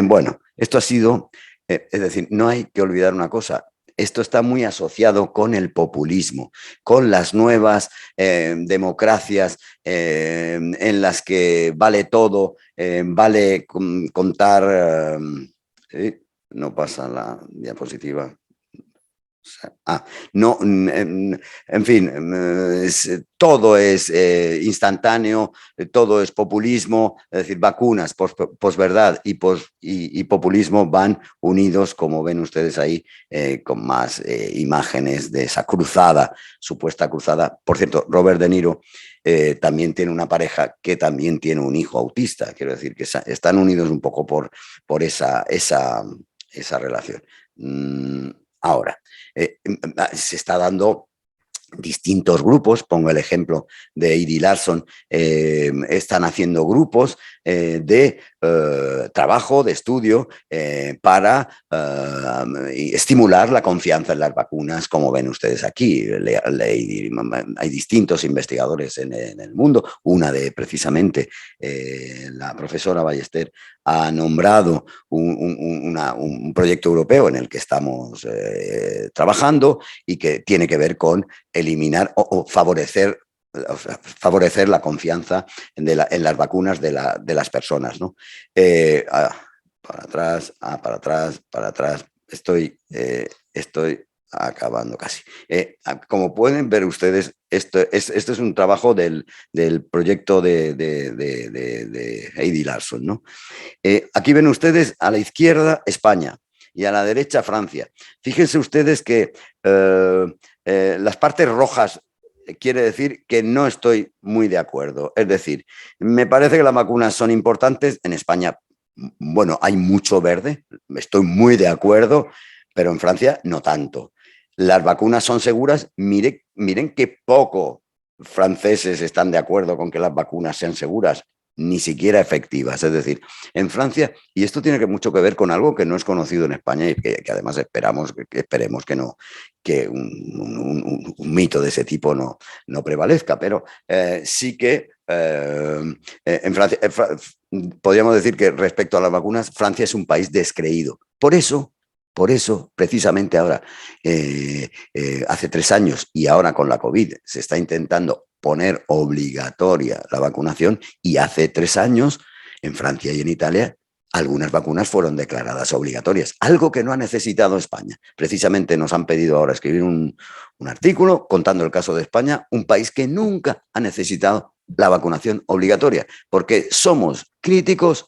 Bueno, esto ha sido, es decir, no hay que olvidar una cosa. Esto está muy asociado con el populismo, con las nuevas democracias en las que vale todo, vale contar... no pasa la diapositiva. No, en fin, todo es instantáneo, todo es populismo, es decir, vacunas, posverdad y populismo van unidos, como ven ustedes ahí, con más imágenes de esa cruzada, supuesta cruzada. Por cierto, Robert De Niro también tiene una pareja que también tiene un hijo autista, quiero decir que están unidos un poco por esa relación. Ahora, se está dando distintos grupos, pongo el ejemplo de Eddie Larson, están haciendo grupos de trabajo, de estudio para estimular la confianza en las vacunas, como ven ustedes aquí. Hay distintos investigadores en el mundo, precisamente la profesora Ballester ha nombrado un proyecto europeo en el que estamos trabajando y que tiene que ver con eliminar o favorecer la confianza en las vacunas de las personas, ¿no? Para atrás, para atrás. Estoy acabando casi. Como pueden ver ustedes, esto es un trabajo del proyecto de Heidi Larson, ¿no? Aquí ven ustedes a la izquierda España y a la derecha Francia. Fíjense ustedes que las partes rojas quiere decir que no estoy muy de acuerdo. Es decir, me parece que las vacunas son importantes. En España, bueno, hay mucho verde, estoy muy de acuerdo, pero en Francia no tanto. Las vacunas son seguras. Miren qué poco franceses están de acuerdo con que las vacunas sean seguras, ni siquiera efectivas. Es decir, en Francia, y esto tiene mucho que ver con algo que no es conocido en España y que además esperemos que no, que un mito de ese tipo no prevalezca, pero sí que en Francia, podríamos decir que respecto a las vacunas, Francia es un país descreído. Por eso, precisamente ahora, hace 3 años y ahora con la COVID, se está intentando poner obligatoria la vacunación y hace 3 años en Francia y en Italia algunas vacunas fueron declaradas obligatorias, algo que no ha necesitado España. Precisamente nos han pedido ahora escribir un artículo contando el caso de España, un país que nunca ha necesitado la vacunación obligatoria, porque somos críticos,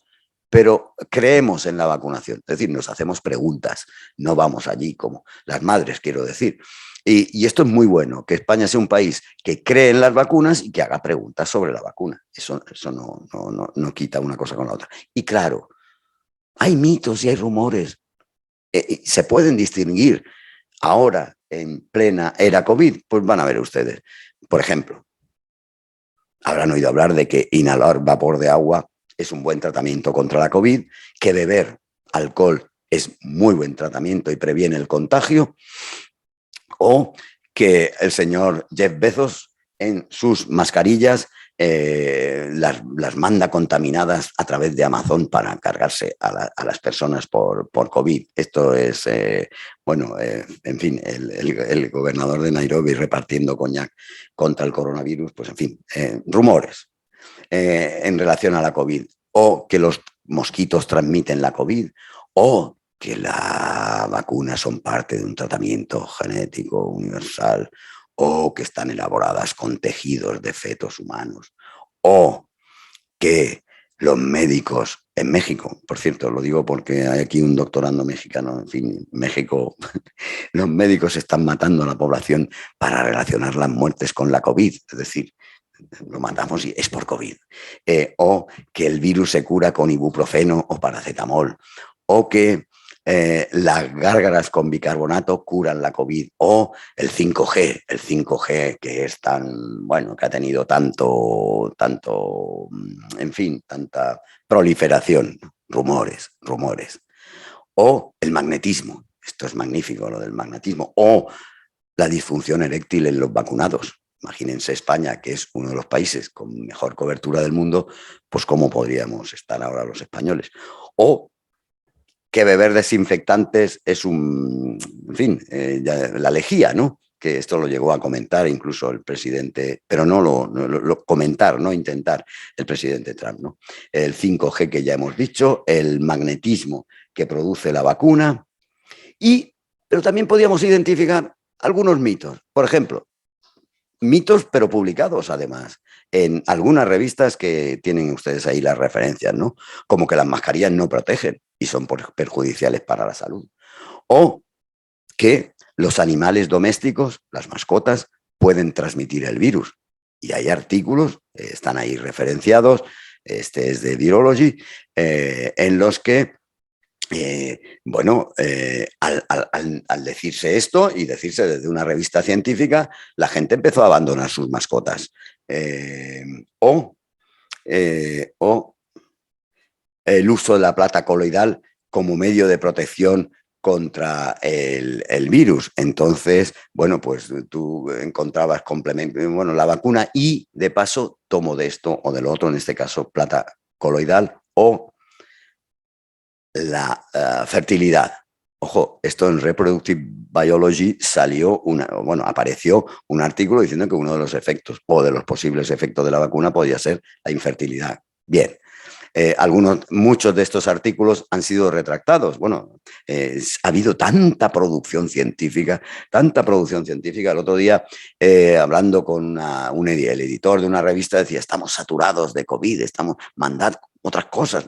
pero creemos en la vacunación. Es decir, nos hacemos preguntas, no vamos allí como las madres, quiero decir. Y esto es muy bueno, que España sea un país que cree en las vacunas y que haga preguntas sobre la vacuna. Eso no quita una cosa con la otra. Y claro, hay mitos y hay rumores. Se pueden distinguir ahora en plena era COVID. Pues van a ver ustedes. Por ejemplo, habrán oído hablar de que inhalar vapor de agua es un buen tratamiento contra la COVID, que beber alcohol es muy buen tratamiento y previene el contagio, o que el señor Jeff Bezos en sus mascarillas las manda contaminadas a través de Amazon para cargarse a las personas por COVID. Esto es, en fin, el gobernador de Nairobi repartiendo coñac contra el coronavirus, pues en fin, rumores en relación a la COVID, o que los mosquitos transmiten la COVID, o que las vacunas son parte de un tratamiento genético universal, o que están elaboradas con tejidos de fetos humanos, o que los médicos en México, por cierto, lo digo porque hay aquí un doctorando mexicano, en fin, México, los médicos están matando a la población para relacionar las muertes con la COVID, es decir, lo matamos y es por COVID, o que el virus se cura con ibuprofeno o paracetamol, o que las gárgaras con bicarbonato curan la COVID, o el 5G que es tan, bueno, que ha tenido tanto, en fin, tanta proliferación, rumores, o el magnetismo, esto es magnífico lo del magnetismo, o la disfunción eréctil en los vacunados. Imagínense España, que es uno de los países con mejor cobertura del mundo, pues cómo podríamos estar ahora los españoles. O que beber desinfectantes es en fin, la lejía, ¿no? Que esto lo llegó a comentar incluso el presidente, pero no intentar el presidente Trump, ¿no? El 5G que ya hemos dicho, el magnetismo que produce la vacuna, pero también podíamos identificar algunos mitos. Por ejemplo, mitos, pero publicados además en algunas revistas que tienen ustedes ahí las referencias, ¿no? Como que las mascarillas no protegen y son perjudiciales para la salud. O que los animales domésticos, las mascotas, pueden transmitir el virus. Y hay artículos, están ahí referenciados, este es de Virology, en los que al decirse esto y decirse desde una revista científica, la gente empezó a abandonar sus mascotas. el uso de la plata coloidal como medio de protección contra el virus. Entonces, bueno, pues tú encontrabas complemento, bueno, la vacuna y de paso tomo de esto o de lo otro, en este caso plata coloidal o la fertilidad. Ojo, esto en Reproductive Biology apareció un artículo diciendo que uno de los efectos o de los posibles efectos de la vacuna podía ser la infertilidad. Bien. Muchos de estos artículos han sido retractados. Bueno, ha habido tanta producción científica. El otro día, hablando con el editor de una revista, decía, estamos saturados de COVID, mandad otras cosas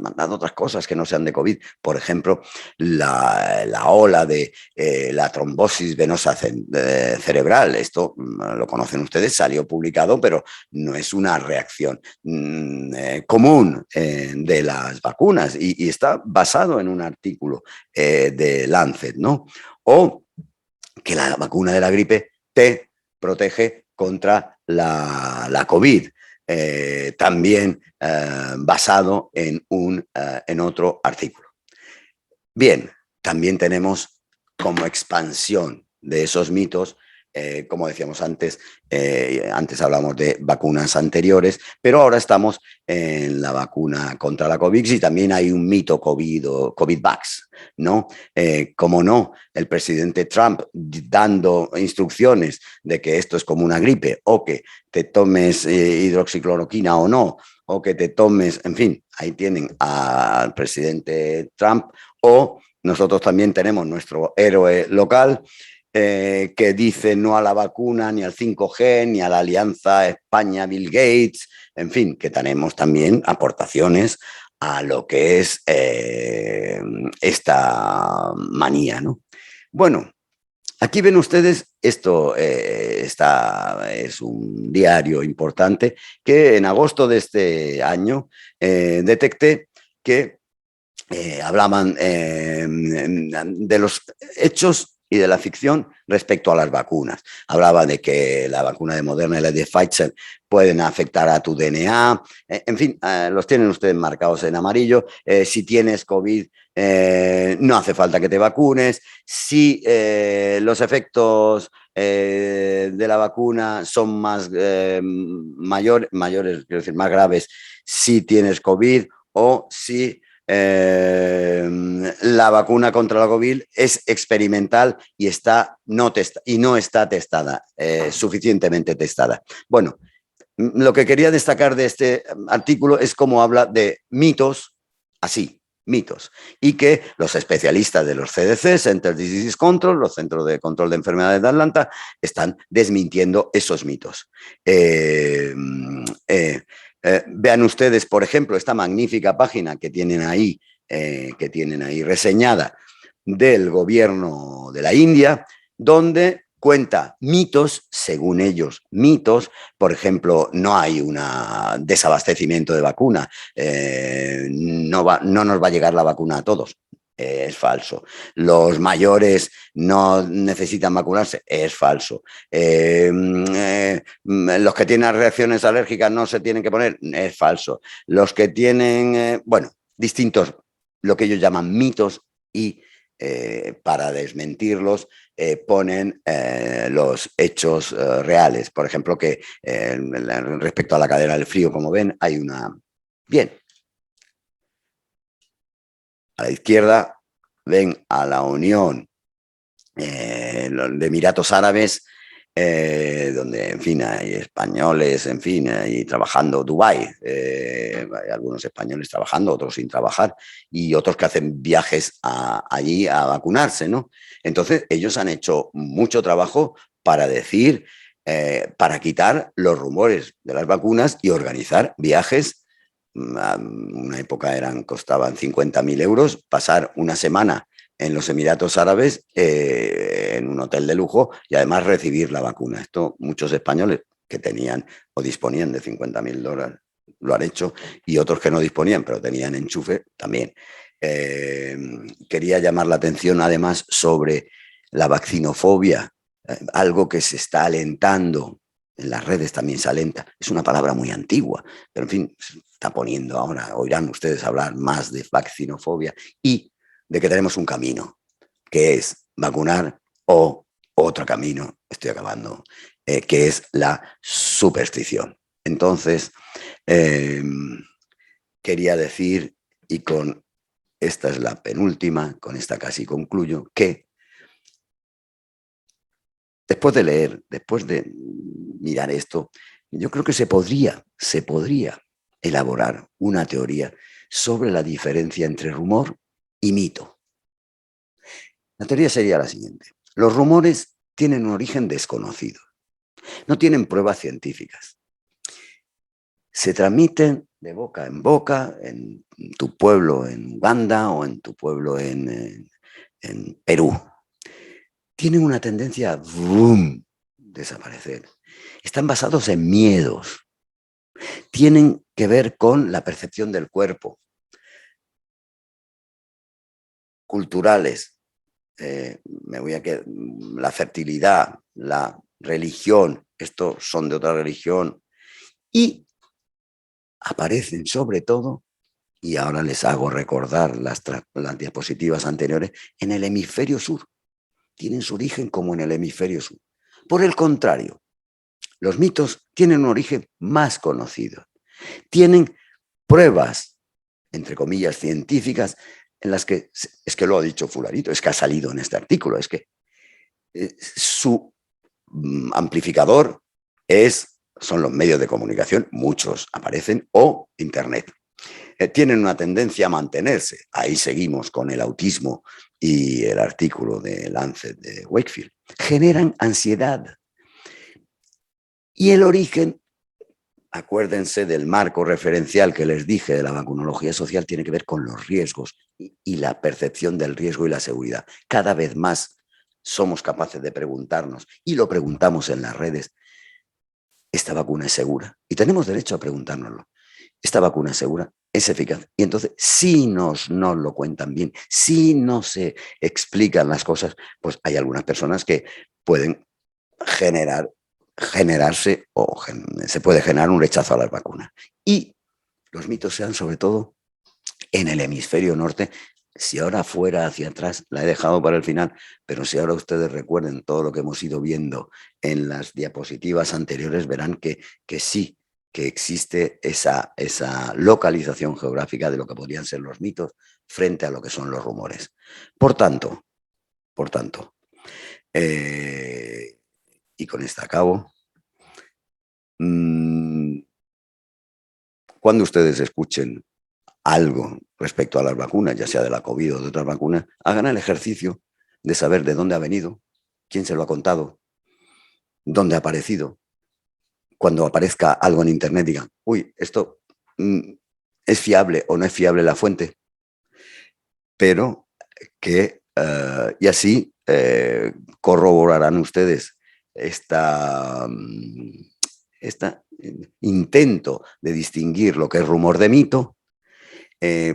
que no sean de COVID. Por ejemplo, la ola de la trombosis venosa cerebral. Esto lo conocen ustedes, salió publicado, pero no es una reacción común de las vacunas y está basado en un artículo de Lancet, ¿no? O que la vacuna de la gripe te protege contra la COVID. También basado en otro artículo. Bien, también tenemos como expansión de esos mitos, como decíamos antes, antes hablamos de vacunas anteriores, pero ahora estamos en la vacuna contra la COVID y también hay un mito COVID o COVID-Vax, ¿no? Como no, el presidente Trump dando instrucciones de que esto es como una gripe o que te tomes hidroxicloroquina o no, o que te tomes, en fin, ahí tienen al presidente Trump, o nosotros también tenemos nuestro héroe local, que dice no a la vacuna, ni al 5G, ni a la alianza España-Bill Gates, en fin, que tenemos también aportaciones a lo que es esta manía, ¿no? Bueno, aquí ven ustedes, esto es un diario importante que en agosto de este año detecté que hablaban de los hechos y de la ficción respecto a las vacunas. Hablaba de que la vacuna de Moderna y la de Pfizer pueden afectar a tu DNA. En fin, los tienen ustedes marcados en amarillo. Si tienes COVID, no hace falta que te vacunes. Si los efectos de la vacuna son mayores, quiero decir, más graves si tienes COVID o si la vacuna contra la COVID es experimental y no está testada, suficientemente testada. Bueno, lo que quería destacar de este artículo es cómo habla de mitos, así, mitos, y que los especialistas de los CDC, Centers Disease Control, los Centros de Control de Enfermedades de Atlanta, están desmintiendo esos mitos. Vean ustedes, por ejemplo, esta magnífica página que tienen ahí reseñada del gobierno de la India, donde cuenta mitos, según ellos, mitos. Por ejemplo, no hay un desabastecimiento de vacuna, no nos va a llegar la vacuna a todos. Es falso. Los mayores no necesitan vacunarse. Es falso. Los que tienen reacciones alérgicas no se tienen que poner. Es falso. Los que tienen, distintos, lo que ellos llaman mitos y para desmentirlos ponen los hechos reales. Por ejemplo, que respecto a la cadena del frío, como ven, hay una... Bien. A la izquierda ven a la Unión de Emiratos Árabes, donde, en fin, hay españoles, en fin, ahí trabajando, Dubái, hay algunos españoles trabajando, otros sin trabajar, y otros que hacen viajes allí a vacunarse, ¿no? Entonces, ellos han hecho mucho trabajo para decir, para quitar los rumores de las vacunas y organizar viajes. Una época costaban 50.000 euros, pasar una semana en los Emiratos Árabes en un hotel de lujo y además recibir la vacuna. Esto muchos españoles que tenían o disponían de 50.000 dólares lo han hecho y otros que no disponían pero tenían enchufe también. Quería llamar la atención además sobre la vaccinofobia, algo que se está alentando en las redes también se alenta, es una palabra muy antigua, pero en fin, se está poniendo ahora, oirán ustedes hablar más de vaccinofobia y de que tenemos un camino, que es vacunar, o otro camino, estoy acabando, que es la superstición. Entonces, quería decir, y con esta es la penúltima, con esta casi concluyo, que después de leer, después de mirar esto, yo creo que se podría elaborar una teoría sobre la diferencia entre rumor y mito. La teoría sería la siguiente. Los rumores tienen un origen desconocido, no tienen pruebas científicas. Se transmiten de boca en tu pueblo en Uganda o en tu pueblo en Perú. Tienen una tendencia a desaparecer. Están basados en miedos. Tienen que ver con la percepción del cuerpo, culturales. La fertilidad, la religión, estos son de otra religión, y aparecen sobre todo, y ahora les hago recordar las diapositivas anteriores, en el hemisferio sur. Tienen su origen como en el hemisferio sur. Por el contrario, los mitos tienen un origen más conocido. Tienen pruebas, entre comillas, científicas, en las que, es que lo ha dicho fulanito, es que ha salido en este artículo, es que su amplificador son los medios de comunicación, muchos aparecen, o Internet. Tienen una tendencia a mantenerse. Ahí seguimos con el autismo y el artículo de Lancet de Wakefield. Generan ansiedad. Y el origen, acuérdense del marco referencial que les dije de la vacunología social, tiene que ver con los riesgos y la percepción del riesgo y la seguridad. Cada vez más somos capaces de preguntarnos, y lo preguntamos en las redes, ¿esta vacuna es segura? Y tenemos derecho a preguntárnoslo. ¿Esta vacuna es segura? ¿Es eficaz? Y entonces, si nos lo cuentan bien, si no se explican las cosas, pues hay algunas personas que pueden generarse o se puede generar un rechazo a las vacunas. Y los mitos sean sobre todo en el hemisferio norte. Si ahora fuera hacia atrás, la he dejado para el final, pero si ahora ustedes recuerden todo lo que hemos ido viendo en las diapositivas anteriores, verán que sí, que existe esa localización geográfica de lo que podrían ser los mitos frente a lo que son los rumores. Por tanto, y con esto acabo, cuando ustedes escuchen algo respecto a las vacunas, ya sea de la COVID o de otras vacunas, hagan el ejercicio de saber de dónde ha venido, quién se lo ha contado, dónde ha aparecido. Cuando aparezca algo en Internet, digan, uy, esto es fiable o no es fiable la fuente, pero que, y así corroborarán ustedes este intento de distinguir lo que es rumor de mito,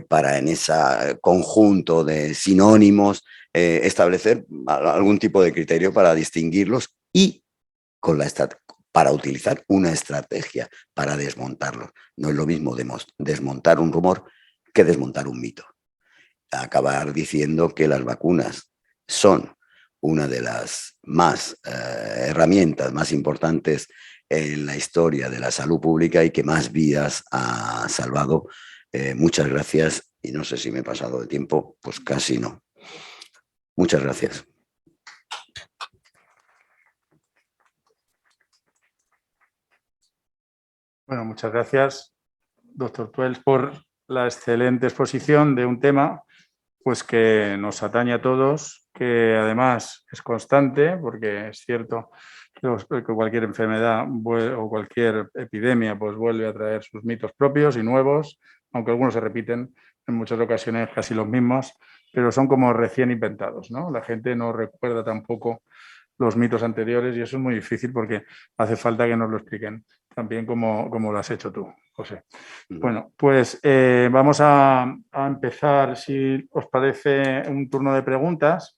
para en ese conjunto de sinónimos establecer algún tipo de criterio para distinguirlos y para utilizar una estrategia para desmontarlos. No es lo mismo desmontar un rumor que desmontar un mito. Acabar diciendo que las vacunas son una de las herramientas más importantes en la historia de la salud pública y que más vidas ha salvado. Muchas gracias, y no sé si me he pasado de tiempo, pues casi no. Muchas gracias. Bueno, muchas gracias, doctor Tuels, por la excelente exposición de un tema pues que nos atañe a todos, que además es constante, porque es cierto que cualquier enfermedad o cualquier epidemia pues vuelve a traer sus mitos propios y nuevos, aunque algunos se repiten, en muchas ocasiones casi los mismos, pero son como recién inventados, ¿no? La gente no recuerda tampoco los mitos anteriores y eso es muy difícil porque hace falta que nos lo expliquen también como lo has hecho tú, José. Bueno, pues vamos a empezar, si os parece, un turno de preguntas,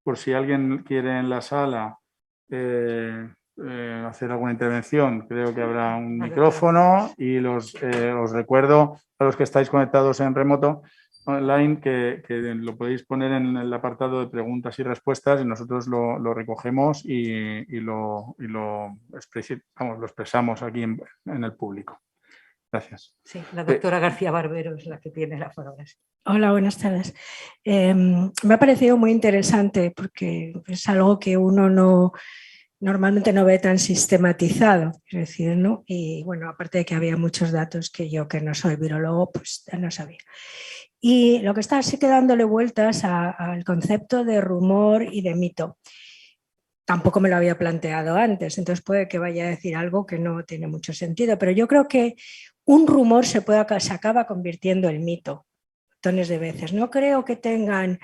por si alguien quiere en la sala hacer alguna intervención, creo que habrá un micrófono y os recuerdo a los que estáis conectados en remoto online que lo podéis poner en el apartado de preguntas y respuestas y nosotros lo recogemos y lo expresamos aquí en el público. Gracias. Sí, la doctora García Barbero es la que tiene la palabra. Hola, buenas tardes. Me ha parecido muy interesante porque es algo que uno normalmente no ve tan sistematizado, es decir, ¿no? Y bueno, aparte de que había muchos datos que yo, que no soy virólogo, pues no sabía. Y lo que está así que dándole vueltas al concepto de rumor y de mito. Tampoco me lo había planteado antes, entonces puede que vaya a decir algo que no tiene mucho sentido, pero yo creo que un rumor se acaba convirtiendo en mito montones de veces. No creo que tengan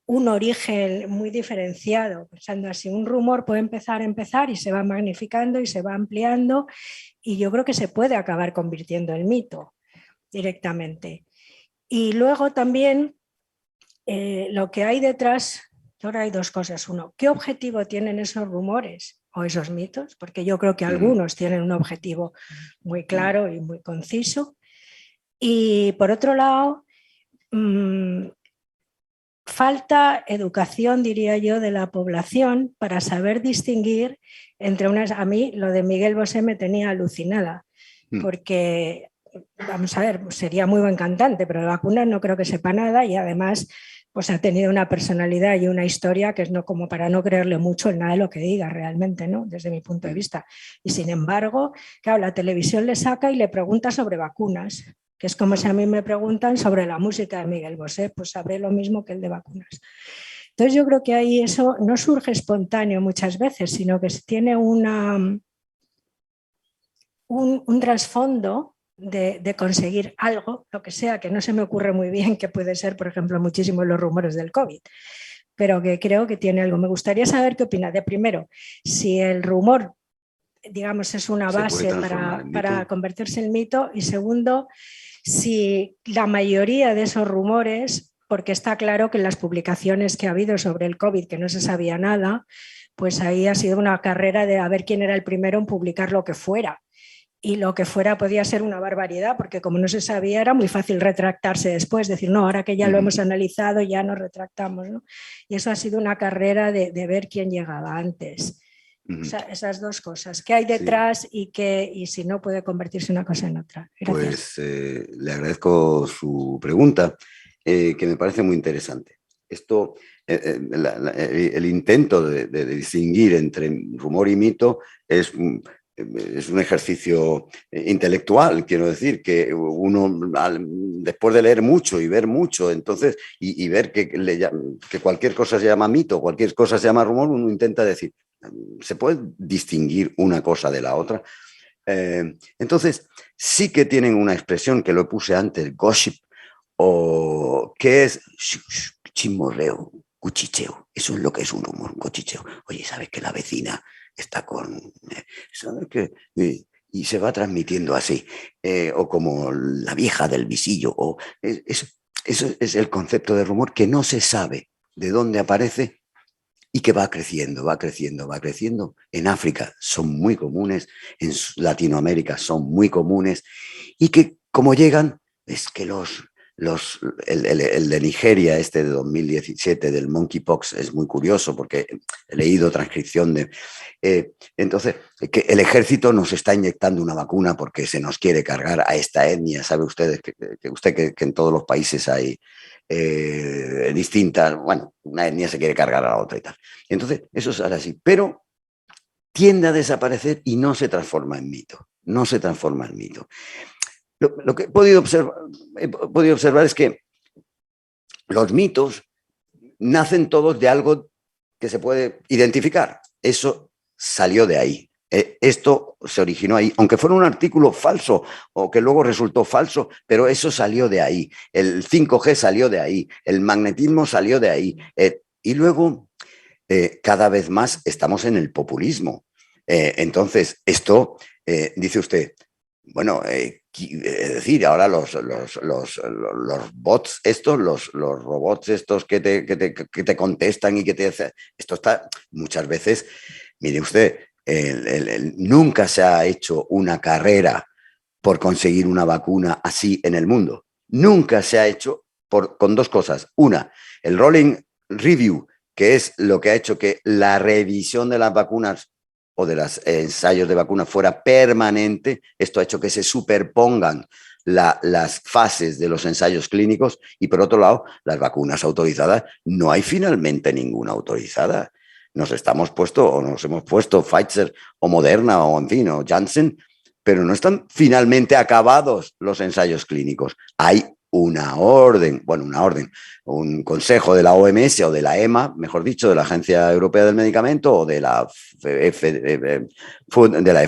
un origen muy diferenciado, pensando así. Un rumor puede empezar y se va magnificando y se va ampliando y yo creo que se puede acabar convirtiendo en mito directamente. Y luego también lo que hay detrás, ahora hay dos cosas. Uno, ¿qué objetivo tienen esos rumores o esos mitos? Porque yo creo que algunos tienen un objetivo muy claro y muy conciso. Y por otro lado, falta educación, diría yo, de la población para saber distinguir entre unas... A mí lo de Miguel Bosé me tenía alucinada, porque, vamos a ver, sería muy buen cantante, pero de vacunas no creo que sepa nada y además pues ha tenido una personalidad y una historia que es no, como para no creerle mucho en nada de lo que diga realmente, ¿no? Desde mi punto de vista. Y sin embargo, claro, la televisión le saca y le pregunta sobre vacunas, que es como si a mí me preguntan sobre la música de Miguel Bosé, pues sabré lo mismo que el de vacunas. Entonces yo creo que ahí eso no surge espontáneo muchas veces, sino que tiene un trasfondo de conseguir algo, lo que sea, que no se me ocurre muy bien, que puede ser, por ejemplo, muchísimo los rumores del COVID, pero que creo que tiene algo. Me gustaría saber qué opina de, primero, si el rumor, digamos, es una base para convertirse en mito, y segundo, si la mayoría de esos rumores, porque está claro que en las publicaciones que ha habido sobre el COVID, que no se sabía nada, pues ahí ha sido una carrera de a ver quién era el primero en publicar lo que fuera. Y lo que fuera podía ser una barbaridad, porque como no se sabía era muy fácil retractarse después, decir, no, ahora que ya lo hemos analizado ya nos retractamos, ¿no? Y eso ha sido una carrera de ver quién llegaba antes. O sea, esas dos cosas, qué hay detrás y si no puede convertirse una cosa en otra. Gracias. Pues le agradezco su pregunta, que me parece muy interesante. Esto, el intento de distinguir entre rumor y mito es un ejercicio intelectual, quiero decir, que uno después de leer mucho y ver mucho, entonces, y ver que cualquier cosa se llama mito, cualquier cosa se llama rumor, uno intenta decir, ¿se puede distinguir una cosa de la otra? Entonces, sí que tienen una expresión que lo puse antes, gossip, o que es chismorreo, cuchicheo. Eso es lo que es un rumor, un cuchicheo. Oye, ¿sabes que la vecina está con... ¿sabes qué? Y se va transmitiendo así, o como la vieja del visillo, o eso es el concepto de rumor que no se sabe de dónde aparece y que va creciendo, va creciendo, va creciendo. En África son muy comunes, en Latinoamérica son muy comunes, y que como llegan, es que el de Nigeria, este de 2017, del monkeypox, es muy curioso porque he leído transcripción de... entonces, que el ejército nos está inyectando una vacuna porque se nos quiere cargar a esta etnia. Sabe ustedes que en todos los países hay distintas, bueno, una etnia se quiere cargar a la otra y tal. Entonces, eso es así, pero tiende a desaparecer y no se transforma en mito, no se transforma en mito. Lo que he podido observar es que los mitos nacen todos de algo que se puede identificar. Eso salió de ahí. Esto se originó ahí, aunque fuera un artículo falso o que luego resultó falso, pero eso salió de ahí. El 5G salió de ahí, el magnetismo salió de ahí. Y luego, cada vez más estamos en el populismo. Entonces, esto, dice usted, bueno, es decir, ahora los bots estos, los robots estos que te contestan y que te hacen... Esto está muchas veces, mire usted, nunca se ha hecho una carrera por conseguir una vacuna así en el mundo. Nunca se ha hecho con dos cosas. Una, el rolling review, que es lo que ha hecho que la revisión de las vacunas o de los ensayos de vacunas fuera permanente. Esto ha hecho que se superpongan las fases de los ensayos clínicos y, por otro lado, las vacunas autorizadas. No hay finalmente ninguna autorizada. Nos hemos puesto Pfizer o Moderna o, en fin, o Janssen, pero no están finalmente acabados los ensayos clínicos. Hay una orden, un consejo de la OMS o de la EMA, mejor dicho, de la Agencia Europea del Medicamento o de la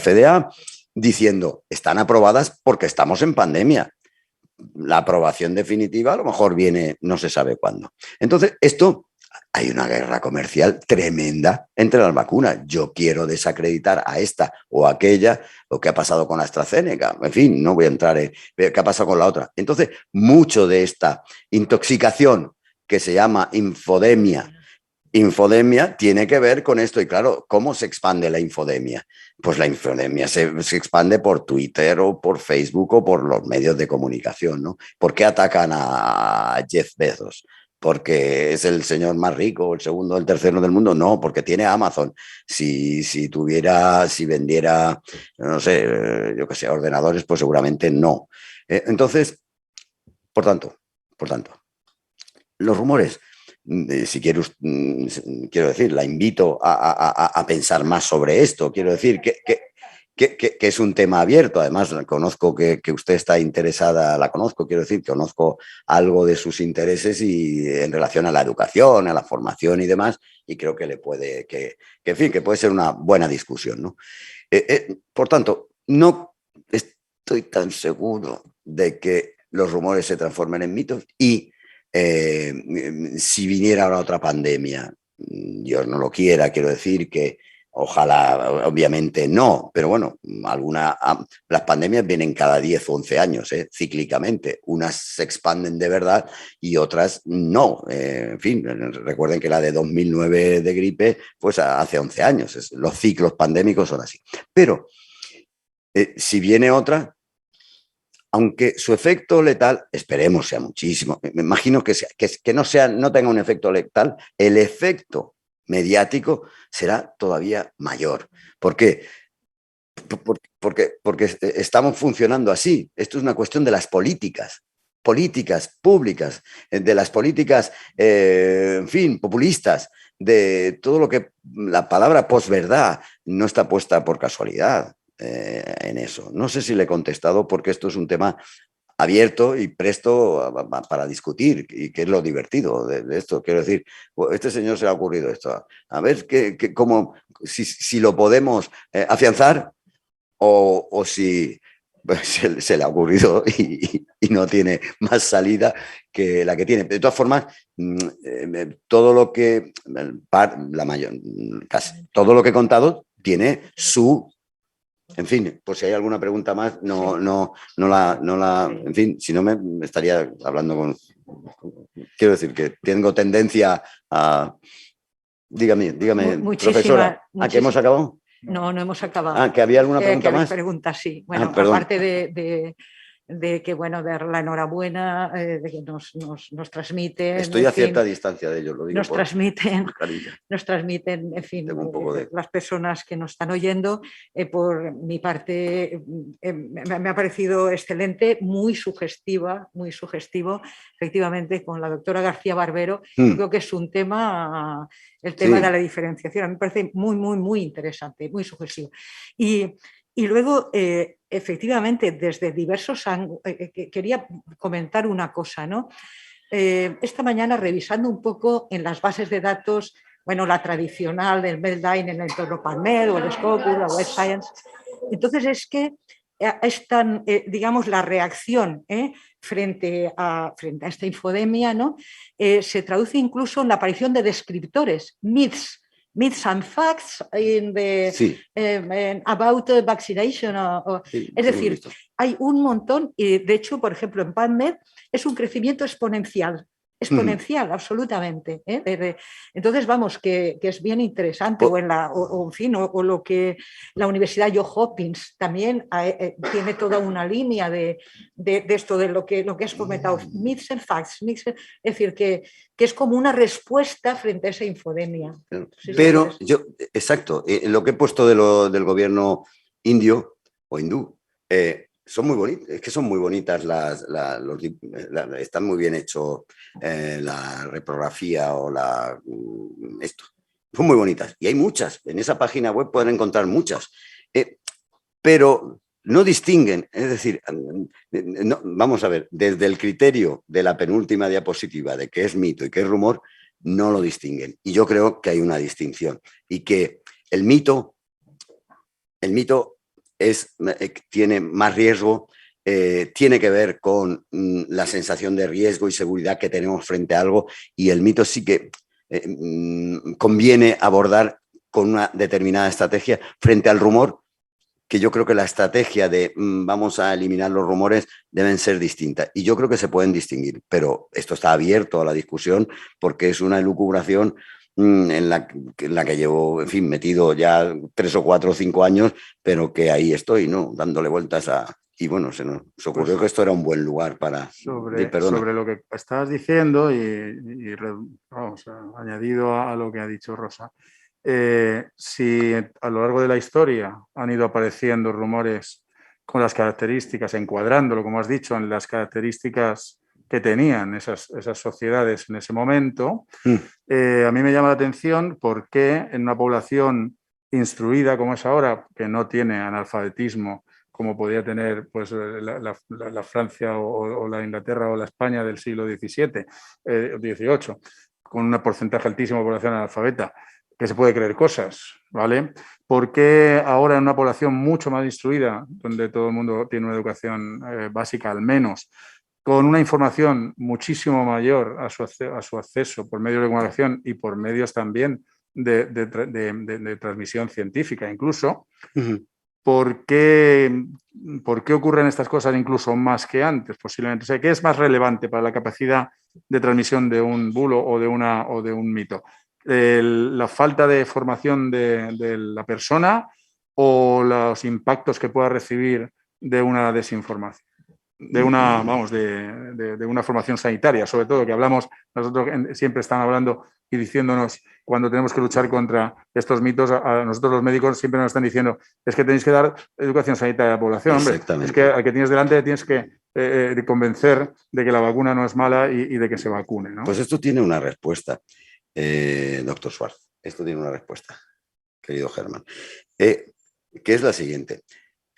FDA, diciendo, están aprobadas porque estamos en pandemia. La aprobación definitiva a lo mejor viene no se sabe cuándo. Entonces, hay una guerra comercial tremenda entre las vacunas. Yo quiero desacreditar a esta o a aquella, lo que ha pasado con la AstraZeneca, en fin, no voy a entrar en qué ha pasado con la otra. Entonces, mucho de esta intoxicación que se llama infodemia tiene que ver con esto. Y claro, ¿cómo se expande la infodemia? Pues la infodemia se expande por Twitter o por Facebook o por los medios de comunicación, ¿no? ¿Por qué atacan a Jeff Bezos? ¿Porque es el señor más rico, el segundo o el tercero del mundo? No, porque tiene Amazon. Si vendiera, no sé, yo qué sé, ordenadores, pues seguramente no. Entonces, por tanto, los rumores, quiero decir, la invito a pensar más sobre esto. Quiero decir que es un tema abierto. Además, conozco que usted está interesada, quiero decir, conozco algo de sus intereses y en relación a la educación, a la formación y demás, y creo que que puede ser una buena discusión, ¿no? Por tanto, no estoy tan seguro de que los rumores se transformen en mitos y si viniera ahora otra pandemia, Dios no lo quiera, quiero decir que ojalá, obviamente no, pero bueno, las pandemias vienen cada 10 o 11 años, cíclicamente. Unas se expanden de verdad y otras no. En fin, recuerden que la de 2009 de gripe, pues hace 11 años. Los ciclos pandémicos son así. Pero si viene otra, aunque su efecto letal, esperemos sea muchísimo, me imagino que no tenga un efecto letal, el efecto mediático será todavía mayor. ¿Por qué? Porque estamos funcionando así. Esto es una cuestión de las políticas públicas, de las políticas, en fin, populistas, de todo lo que la palabra posverdad no está puesta por casualidad. En eso. No sé si le he contestado porque esto es un tema abierto y presto para discutir y que es lo divertido de esto. Quiero decir, este señor se le ha ocurrido esto. A ver si lo podemos afianzar o si se le ha ocurrido y no tiene más salida que la que tiene. De todas formas, todo lo que todo lo que he contado tiene su... En fin, pues si hay alguna pregunta más, en fin, si no me estaría hablando con... Quiero decir que tengo tendencia a... Dígame, profesora, ¿a qué hemos acabado? No hemos acabado. ¿Que había alguna pregunta más? Preguntas, sí. Bueno, aparte de que, bueno, dar la enhorabuena, de que nos transmiten... Estoy a cierta distancia de ellos, lo digo. Nos transmiten, en fin, las personas que nos están oyendo. Por mi parte, me ha parecido excelente, muy sugestivo, efectivamente, con la doctora García Barbero. Creo que es un tema, el tema de la diferenciación. A mí me parece muy, muy, muy interesante, muy sugestivo. Y luego, efectivamente, desde diversos ángulos, quería comentar una cosa, ¿no? Esta mañana, revisando un poco en las bases de datos, bueno, la tradicional del Medline en el entorno PubMed o el Scopus, la Web Science, entonces es que digamos, la reacción frente a esta infodemia, ¿no? Se traduce incluso en la aparición de descriptores, myths and facts about vaccination. Es decir, hay un montón, y de hecho, por ejemplo, en PubMed es un crecimiento exponencial exponencial, absolutamente. Entonces, vamos, que es bien interesante, en fin, o lo que la Universidad Johns Hopkins también tiene toda una línea de esto, de lo que has comentado, myths and facts, es decir, que es como una respuesta frente a esa infodemia. Pero yo, exacto, lo que he puesto del gobierno indio o hindú, son muy bonitas, es que son muy bonitas están muy bien hecho la reprografía o esto. Son muy bonitas y hay muchas. En esa página web pueden encontrar muchas. Pero no distinguen, es decir, no, vamos a ver, desde el criterio de la penúltima diapositiva de qué es mito y qué es rumor, no lo distinguen. Y yo creo que hay una distinción y que el mito tiene más riesgo, tiene que ver con la sensación de riesgo y seguridad que tenemos frente a algo, y el mito sí que conviene abordar con una determinada estrategia frente al rumor, que yo creo que la estrategia de vamos a eliminar los rumores deben ser distintas. Y yo creo que se pueden distinguir, pero esto está abierto a la discusión porque es una elucubración en la que llevo, en fin, metido ya 3 o 4 o 5 años, pero que ahí estoy, ¿no? Dándole vueltas y bueno, se nos ocurrió que esto era un buen lugar para... Sobre lo que estabas diciendo y vamos, añadido a lo que ha dicho Rosa, si a lo largo de la historia han ido apareciendo rumores con las características, encuadrándolo, como has dicho, en las características que tenían esas sociedades en ese momento, a mí me llama la atención por qué en una población instruida como es ahora, que no tiene analfabetismo como podía tener pues, la Francia o la Inglaterra o la España del siglo XVII, XVIII, con un porcentaje altísimo de población analfabeta, que se puede creer cosas, ¿vale? ¿Por qué ahora en una población mucho más instruida, donde todo el mundo tiene una educación básica al menos, con una información muchísimo mayor a su acceso por medios de comunicación y por medios también de transmisión científica incluso, ¿por qué ocurren estas cosas incluso más que antes posiblemente? O sea, ¿qué es más relevante para la capacidad de transmisión de un bulo o de un mito? ¿La falta de formación de la persona o los impactos que pueda recibir de una desinformación? De una formación sanitaria, sobre todo, que hablamos, nosotros siempre están hablando y diciéndonos, cuando tenemos que luchar contra estos mitos, a nosotros los médicos siempre nos están diciendo, es que tenéis que dar educación sanitaria a la población, hombre, es que al que tienes delante tienes que convencer de que la vacuna no es mala y de que se vacune, ¿no? Pues esto tiene una respuesta, doctor Schwartz, esto tiene una respuesta, querido Germán, que es la siguiente.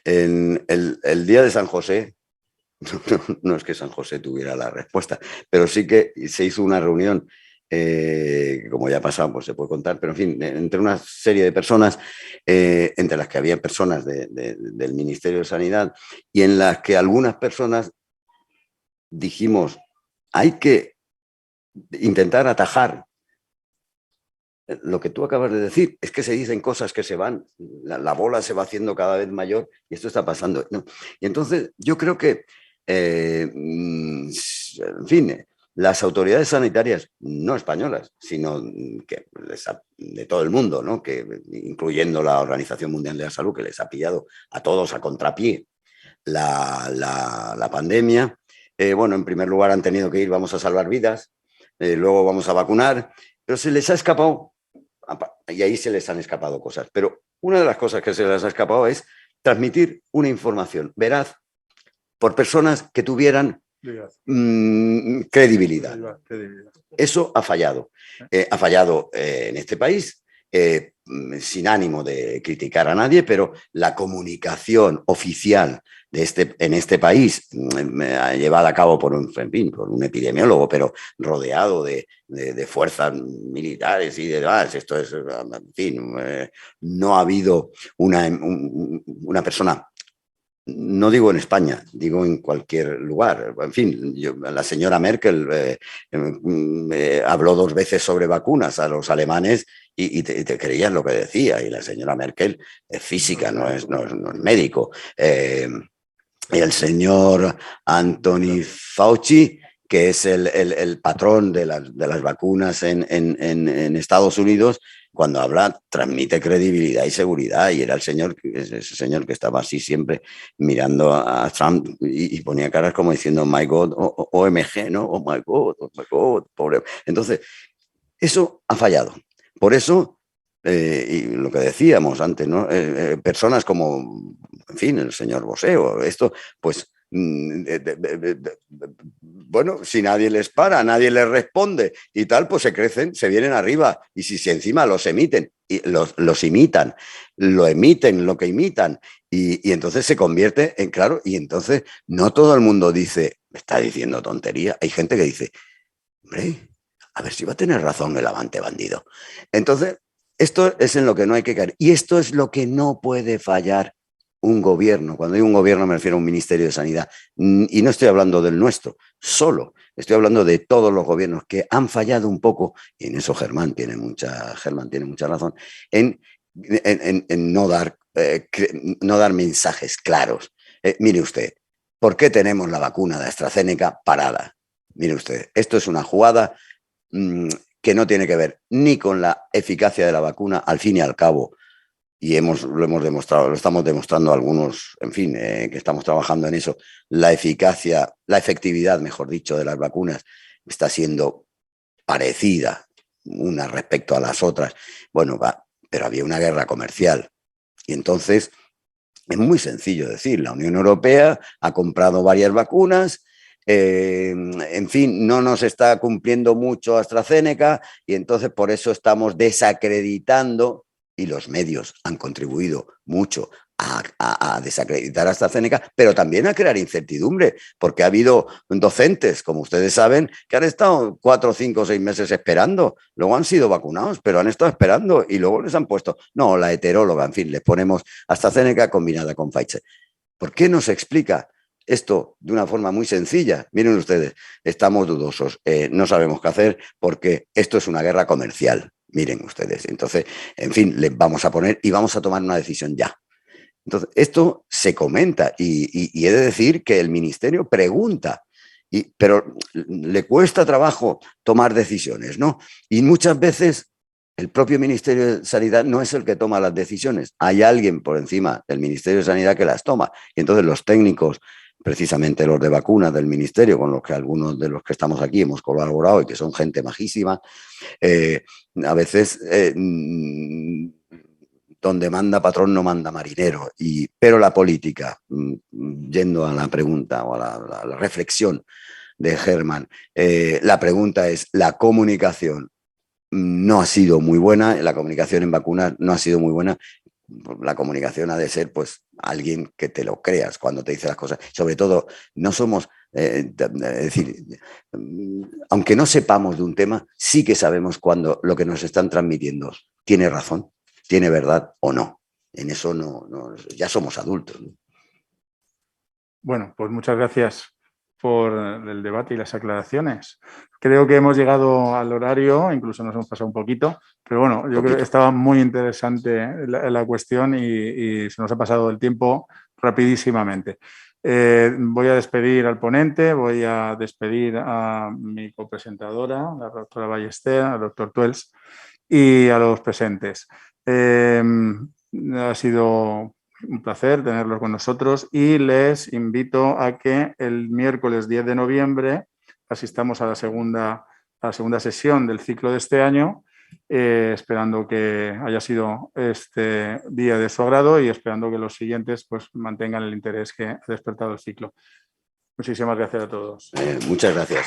En el día de San José, no es que San José tuviera la respuesta, pero sí que se hizo una reunión, como ya ha pasado, pues se puede contar, pero en fin, entre una serie de personas, entre las que había personas del Ministerio de Sanidad y en las que algunas personas dijimos, hay que intentar atajar lo que tú acabas de decir, es que se dicen cosas que se van, la bola se va haciendo cada vez mayor y esto está pasando, ¿no? Y entonces yo creo que en fin, las autoridades sanitarias, no españolas, sino que de todo el mundo, ¿no? Incluyendo la Organización Mundial de la Salud, que les ha pillado a todos a contrapié la pandemia. Bueno, en primer lugar han tenido que ir, vamos a salvar vidas, luego vamos a vacunar, pero se les ha escapado, y ahí se les han escapado cosas, pero una de las cosas que se les ha escapado es transmitir una información veraz por personas que tuvieran credibilidad. Eso ha fallado. Ha fallado en este país, sin ánimo de criticar a nadie, pero la comunicación oficial en este país, llevada a cabo por un epidemiólogo, pero rodeado de fuerzas militares y demás, esto es, en fin, no ha habido una persona. No digo en España, digo en cualquier lugar. En fin, la señora Merkel habló 2 veces sobre vacunas a los alemanes y te creían lo que decía. Y la señora Merkel es física, no es médico. Y el señor Anthony Fauci, que es el patrón de las vacunas en Estados Unidos, cuando habla, transmite credibilidad y seguridad. Y era ese señor que estaba así siempre mirando a Trump y ponía caras como diciendo, my God, OMG, ¿no? Oh my God, pobre. Entonces, eso ha fallado. Por eso, y lo que decíamos antes, ¿no? Personas como, en fin, el señor Boseo, esto, pues, bueno, si nadie les para, nadie les responde y tal, pues se crecen, se vienen arriba. Y si encima los emiten, y los imitan, lo emiten, lo que imitan, y entonces se convierte en, claro, y entonces no todo el mundo dice, me está diciendo tontería. Hay gente que dice, hombre, a ver si va a tener razón el avante bandido. Entonces, esto es en lo que no hay que caer. Y esto es lo que no puede fallar un gobierno. Cuando digo un gobierno me refiero a un Ministerio de Sanidad. Y no estoy hablando del nuestro, solo. Estoy hablando de todos los gobiernos que han fallado un poco, y en eso Germán tiene mucha razón, en no dar mensajes claros. Mire usted, ¿por qué tenemos la vacuna de AstraZeneca parada? Mire usted, esto es una jugada que no tiene que ver ni con la eficacia de la vacuna, al fin y al cabo, y lo hemos demostrado, lo estamos demostrando algunos, en fin, que estamos trabajando en eso, la efectividad, mejor dicho, de las vacunas está siendo parecida unas respecto a las otras. Bueno, pero había una guerra comercial. Y entonces, es muy sencillo decir, la Unión Europea ha comprado varias vacunas, en fin, no nos está cumpliendo mucho AstraZeneca y entonces por eso estamos desacreditando, y los medios han contribuido mucho a desacreditar a AstraZeneca, pero también a crear incertidumbre, porque ha habido docentes, como ustedes saben, que han estado 4, 5, 6 meses esperando, luego han sido vacunados, pero han estado esperando y luego les han puesto, no, la heteróloga, en fin, les ponemos AstraZeneca combinada con Pfizer. ¿Por qué no se explica esto de una forma muy sencilla? Miren ustedes, estamos dudosos, no sabemos qué hacer porque esto es una guerra comercial. Miren ustedes, entonces, en fin, les vamos a poner y vamos a tomar una decisión ya. Entonces, esto se comenta y he de decir que el ministerio pregunta, pero le cuesta trabajo tomar decisiones, ¿no? Y muchas veces el propio Ministerio de Sanidad no es el que toma las decisiones. Hay alguien por encima del Ministerio de Sanidad que las toma. Y entonces los técnicos, precisamente los de vacunas del ministerio, con los que algunos de los que estamos aquí hemos colaborado y que son gente majísima, a veces donde manda patrón no manda marinero. Pero la política, yendo a la pregunta o a la reflexión de Germán, la pregunta es, la comunicación no ha sido muy buena, la comunicación en vacunas no ha sido muy buena. La comunicación ha de ser, pues, alguien que te lo creas cuando te dice las cosas. Sobre todo, no somos, es decir, aunque no sepamos de un tema, sí que sabemos cuando lo que nos están transmitiendo tiene razón, tiene verdad o no. En eso ya somos adultos, ¿no? Bueno, pues muchas gracias por el debate y las aclaraciones. Creo que hemos llegado al horario, incluso nos hemos pasado un poquito, pero bueno, yo creo que estaba muy interesante la cuestión y se nos ha pasado el tiempo rapidísimamente. Voy a despedir al ponente, voy a despedir a mi copresentadora, la doctora Ballester, al doctor Tuels y a los presentes. Ha sido un placer tenerlos con nosotros y les invito a que el miércoles 10 de noviembre asistamos a la segunda sesión del ciclo de este año, esperando que haya sido este día de su agrado y esperando que los siguientes pues, mantengan el interés que ha despertado el ciclo. Muchísimas gracias a todos. Muchas gracias.